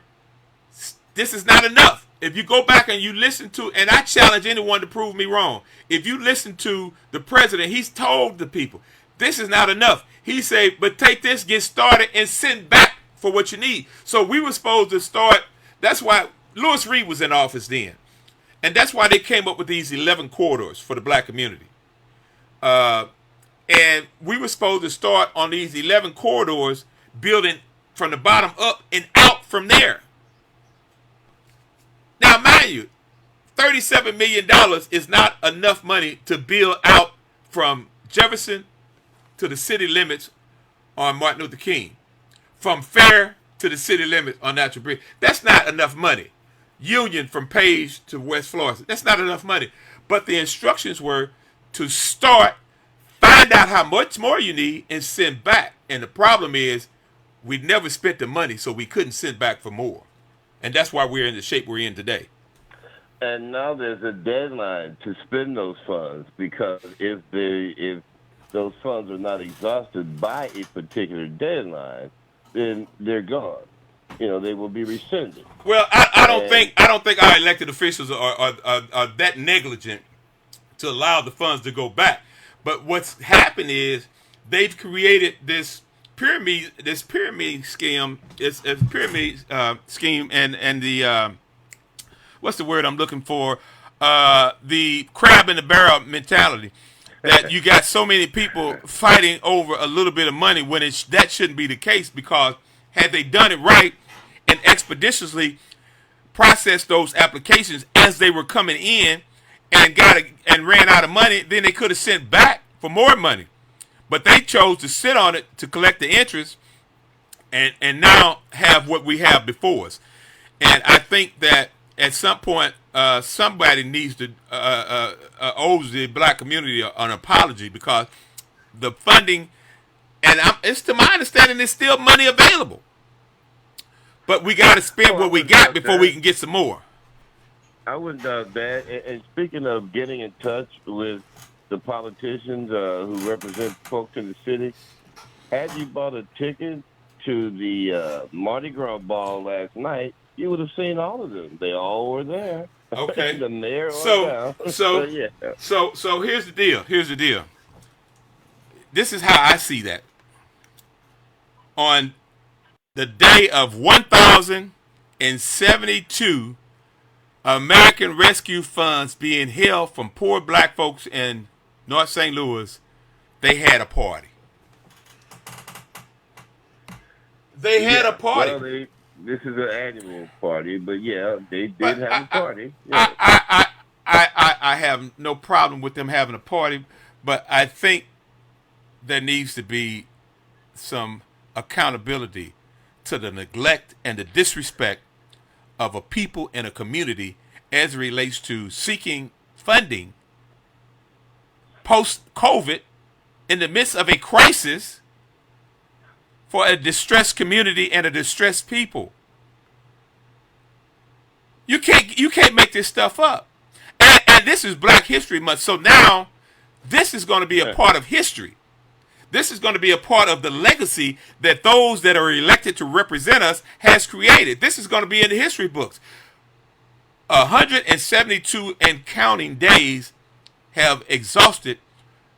this is not enough. If you go back and you listen to, and I challenge anyone to prove me wrong, if you listen to the president, he's told the people, this is not enough. He said, but take this, get started, and send back for what you need. So we were supposed to start, that's why Louis Reed was in office then. And that's why they came up with these 11 corridors for the black community. And we were supposed to start on these 11 corridors, building from the bottom up and out from there. Now, mind you, $37 million is not enough money to build out from Jefferson to the city limits on Martin Luther King, from Fair to the city limits on Natural Bridge. That's not enough money. Union from Page to West Florissant. That's not enough money. But the instructions were to start, find out how much more you need, and send back. And the problem is, we never spent the money, so we couldn't send back for more. And that's why we're in the shape we're in today. And now there's a deadline to spend those funds, because if those funds are not exhausted by a particular deadline, then they're gone. You know, they will be rescinded. Well, I don't think our elected officials are that negligent to allow the funds to go back. But what's happened is they've created this pyramid scheme. It's a pyramid scheme, and the what's the word I'm looking for? The crab in the barrel mentality. That you got so many people fighting over a little bit of money when that shouldn't be the case, because had they done it right and expeditiously processed those applications as they were coming in and ran out of money, then they could have sent back for more money. But they chose to sit on it to collect the interest and now have what we have before us. And I think that at some point, somebody needs to owes the black community an apology, because the funding, and it's to my understanding, there's still money available. But we got to spend what we got before we can get some more. I wouldn't doubt that. And speaking of getting in touch with the politicians who represent folks in the city, had you bought a ticket to the Mardi Gras ball last night, you would have seen all of them. They all were there. Okay. The mayor So here's the deal. Here's the deal. This is how I see that. On the day of 1,072 American Rescue Funds being held from poor black folks in North St. Louis, they had a party. They had a party. Well, this is an annual party, but yeah, they did have a party. Yeah. I have no problem with them having a party, but I think there needs to be some accountability to the neglect and the disrespect of a people in a community as it relates to seeking funding post-COVID in the midst of a crisis for a distressed community and a distressed people. You can't make this stuff up. And this is Black History Month, so now this is going to be a part of history. This is going to be a part of the legacy that those that are elected to represent us has created. This is going to be in the history books. 172 and counting days have exhausted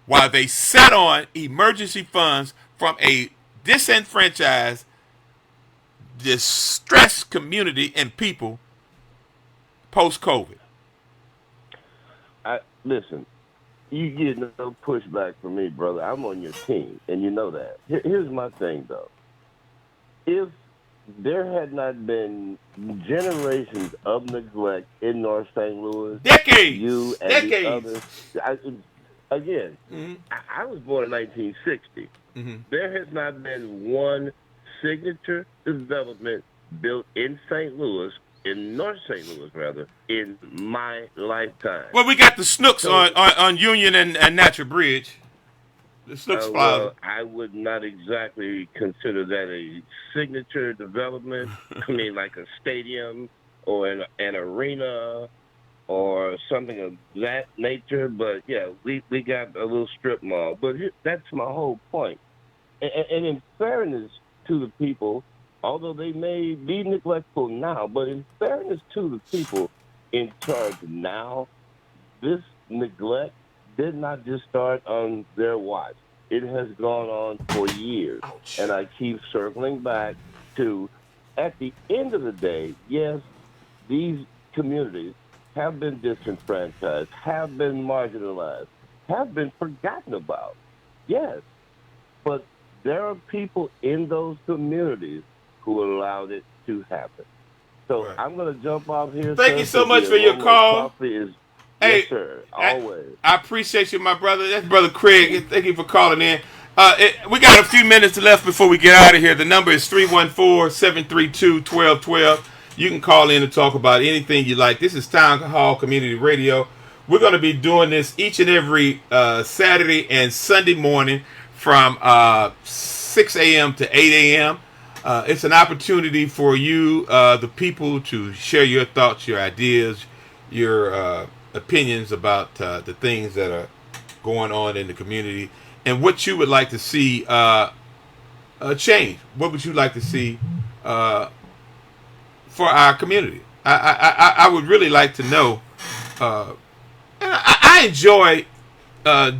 while they sat on emergency funds from a disenfranchised, distressed community and people post-COVID. Listen, you get no pushback from me, brother. I'm on your team, and you know that. Here's my thing, though. If there had not been generations of neglect in North St. Louis, you and the others, I was born in 1960. There has not been one signature development built in St. Louis, in North St. Louis, rather, in my lifetime. Well, we got the Snooks on Union and Natural Bridge. The Snooks Plaza. Well, I would not exactly consider that a signature development. I mean, like a stadium or an arena or something of that nature. But, yeah, we got a little strip mall. But that's my whole point. And in fairness to the people, although they may be neglectful now, but in fairness to the people in charge now, this neglect did not just start on their watch. It has gone on for years. Ouch. And I keep circling back to, at the end of the day, yes, these communities have been disenfranchised, have been marginalized, have been forgotten about. Yes, but there are people in those communities who allowed it to happen. So I'm going to jump off here. Thank you so much for your call. Yes, sir. Always. I appreciate you, my brother. That's Brother Craig. Thank you for calling in. We got a few minutes left before we get out of here. The number is 314-732-1212. You can call in and talk about anything you like. This is Town Hall Community Radio. We're going to be doing this each and every Saturday and Sunday morning from 6 a.m. to 8 a.m. It's an opportunity for you, the people, to share your thoughts, your ideas, your opinions about the things that are going on in the community and what you would like to see change. What would you like to see for our community? I would really like to know. And I enjoy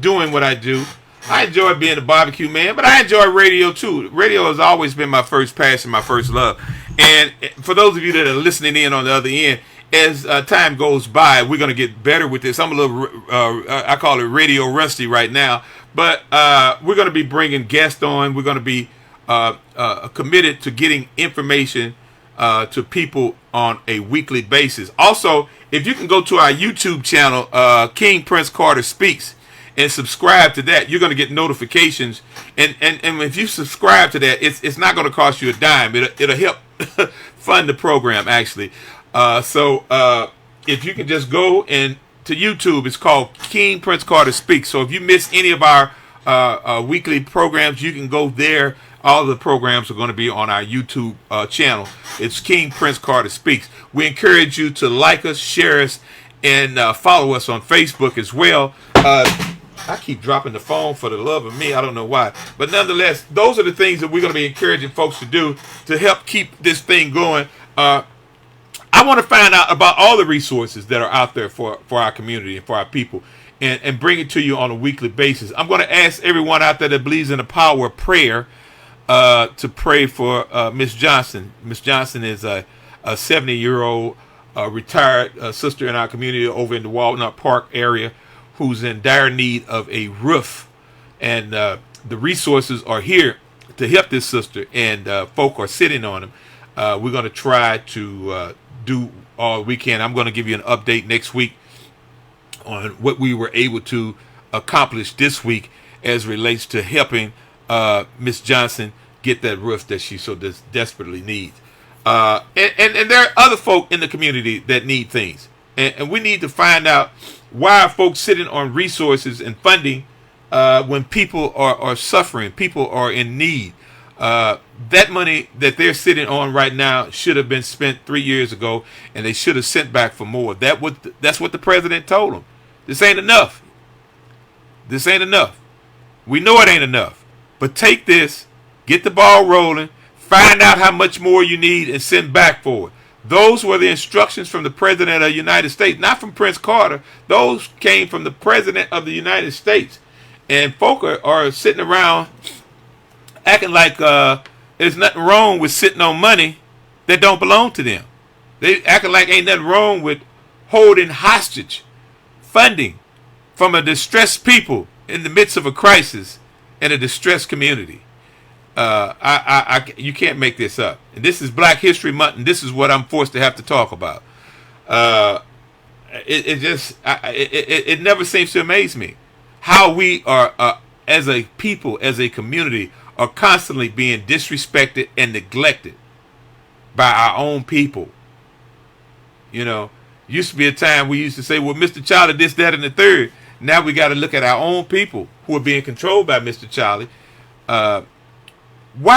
doing what I do. I enjoy being a barbecue man, but I enjoy radio too. Radio has always been my first passion, my first love. And for those of you that are listening in on the other end, as time goes by, we're going to get better with this. I'm a little, I call it radio rusty right now, but we're going to be bringing guests on. We're going to be committed to getting information to people on a weekly basis. Also, if you can go to our YouTube channel, King Prince Carter Speaks, and subscribe to that, you're going to get notifications. And if you subscribe to that, it's not going to cost you a dime. It'll help fund the program, actually. So if you can just go and to YouTube, it's called King Prince Carter Speaks. So if you miss any of our weekly programs, you can go there. All the programs are going to be on our YouTube channel. It's King Prince Carter Speaks. We encourage you to like us, share us, and follow us on Facebook as well. I keep dropping the phone for the love of me. I don't know why. But nonetheless, those are the things that we're going to be encouraging folks to do to help keep this thing going. I want to find out about all the resources that are out there for our community and for our people and bring it to you on a weekly basis. I'm going to ask everyone out there that believes in the power of prayer to pray for Miss Johnson. Miss Johnson is a 70-year-old retired sister in our community over in the Walnut Park area who's in dire need of a roof. And the resources are here to help this sister, and folk are sitting on them. We're going to try to do all we can. I'm going to give you an update next week on what we were able to accomplish this week as relates to helping Miss Johnson get that roof that she so desperately needs. And there are other folk in the community that need things. And we need to find out why are folks sitting on resources and funding when people are suffering, people are in need. That money that they're sitting on right now should have been spent 3 years ago, and they should have sent back for more. That's what the president told them. This ain't enough. This ain't enough. We know it ain't enough. But take this, get the ball rolling, find out how much more you need, and send back for it. Those were the instructions from the President of the United States, not from Prince Carter. Those came from the President of the United States. And folk are sitting around acting like there's nothing wrong with sitting on money that don't belong to them. They acting like ain't nothing wrong with holding hostage funding from a distressed people in the midst of a crisis in a distressed community. You can't make this up. And this is Black History Month, and this is what I'm forced to have to talk about. It never seems to amaze me how we are, as a people, as a community, are constantly being disrespected and neglected by our own people. You know, used to be a time we used to say, well, Mr. Charlie, this, that, and the third. Now we got to look at our own people who are being controlled by Mr. Charlie. Why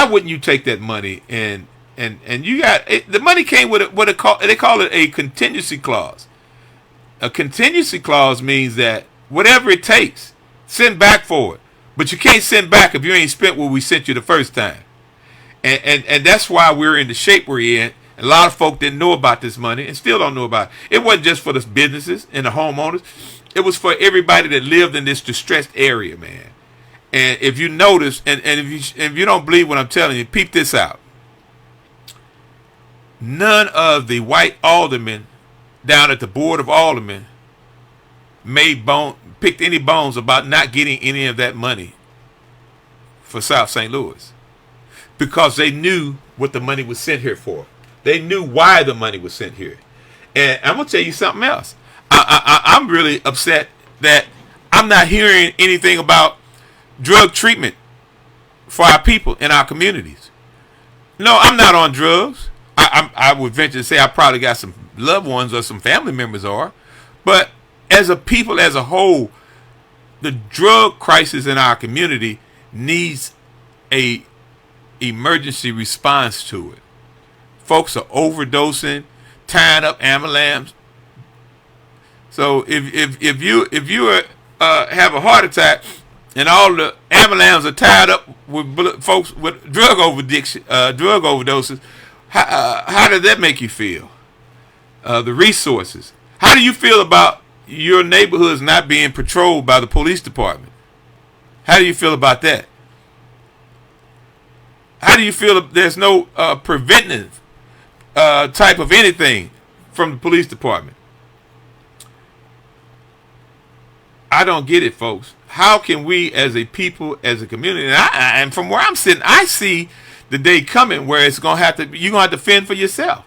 wouldn't you take that money and you got it, the money came with what they call it a contingency clause. A contingency clause means that whatever it takes, send back for it. But you can't send back if you ain't spent what we sent you the first time. And that's why we're in the shape we're in. A lot of folk didn't know about this money and still don't know about it. It wasn't just for the businesses and the homeowners. It was for everybody that lived in this distressed area, man. And if you notice, and if you don't believe what I'm telling you, peep this out. None of the white aldermen down at the Board of Aldermen picked any bones about not getting any of that money for South St. Louis, because they knew what the money was sent here for. They knew why the money was sent here. And I'm going to tell you something else. I'm really upset that I'm not hearing anything about drug treatment for our people in our communities. No, I'm not on drugs. I would venture to say I probably got some loved ones or some family members are. But as a people as a whole, the drug crisis in our community needs a emergency response to it. Folks are overdosing, tying up ambulance. So if you have a heart attack and all the ambulance are tied up with folks with drug overdoses, how does that make you feel? The resources. How do you feel about your neighborhoods not being patrolled by the police department? How do you feel about that? How do you feel if there's no preventive type of anything from the police department? I don't get it, folks. How can we as a people, as a community, and from where I'm sitting, I see the day coming where you're going to have to fend for yourself,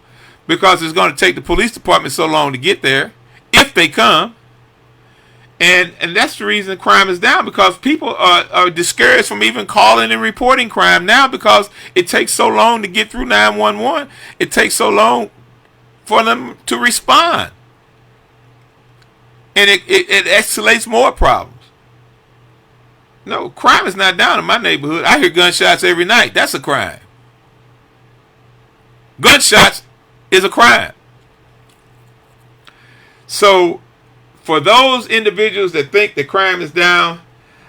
because it's going to take the police department so long to get there, if they come. And that's the reason crime is down, because people are discouraged from even calling and reporting crime now, because it takes so long to get through 911. It takes so long for them to respond. And it escalates more problems. No, crime is not down in my neighborhood. I hear gunshots every night. That's a crime. Gunshots is a crime. So, for those individuals that think the crime is down,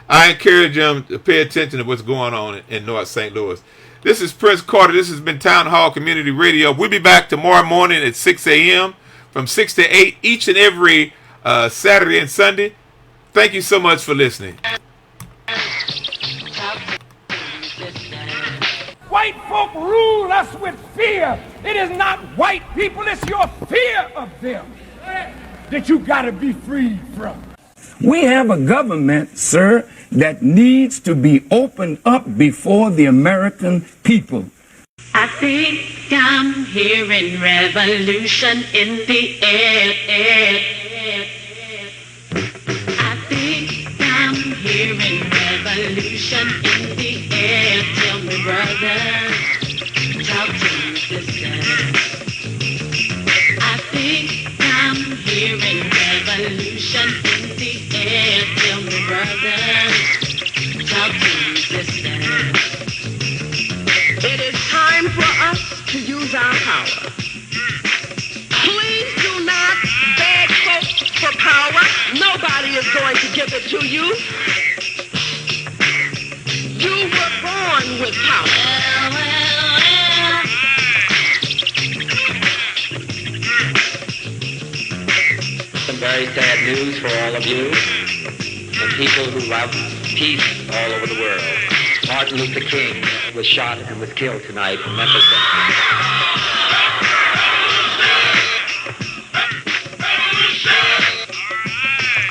I encourage them to pay attention to what's going on in North St. Louis. This is Prince Carter. This has been Town Hall Community Radio. We'll be back tomorrow morning at 6 a.m. from 6 to 8 each and every Saturday and Sunday. Thank you so much for listening. White folk rule us with fear. It is not white people, it's your fear of them that you got to be freed from. We have a government, sir, that needs to be opened up before the American people. I think I'm hearing revolution in the air. I think I'm hearing revolution in the air. Tell me, brother, talk to me, sister. I think I'm hearing revolution in the air. Tell me, brother, talk to me, sister. It is time for us to use our power. Please do not beg folks for power. Nobody is going to give it to you. You were born with power. Some very sad news for all of you and people who love peace all over the world. Martin Luther King was shot and was killed tonight in Memphis.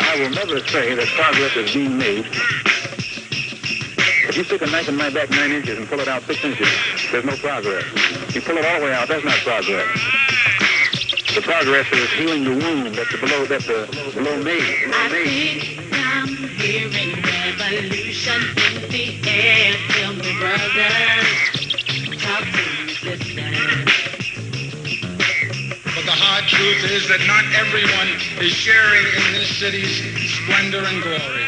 I will never say that progress is being made. If you stick a knife in my back 9 inches and pull it out 6 inches, there's no progress. You pull it all the way out, that's not progress. The progress is healing the wound that the blow made. I think I'm hearing revolution in the air. Tell me, brother, talk to me, sister. But the hard truth is that not everyone is sharing in this city's splendor and glory.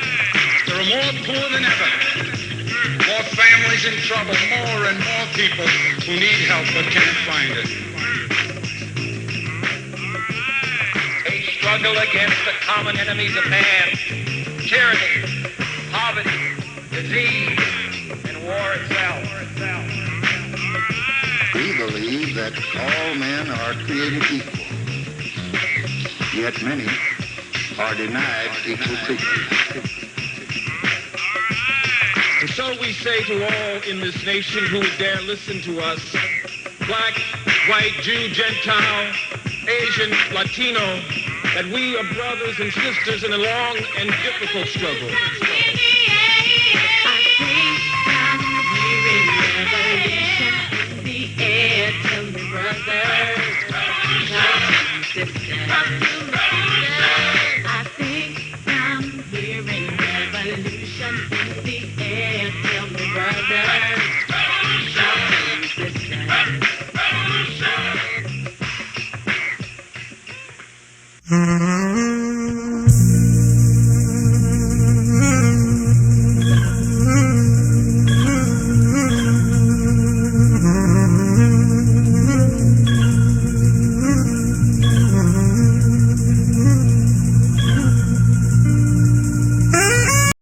There are more poor than ever, more families in trouble, more and more people who need help but can't find it. A struggle against the common enemies of man, tyranny, poverty, disease, and war itself. We believe that all men are created equal, yet many are denied equal treatment. And so we say to all in this nation who would dare listen to us, black, white, Jew, Gentile, Asian, Latino, that we are brothers and sisters in a long and difficult struggle.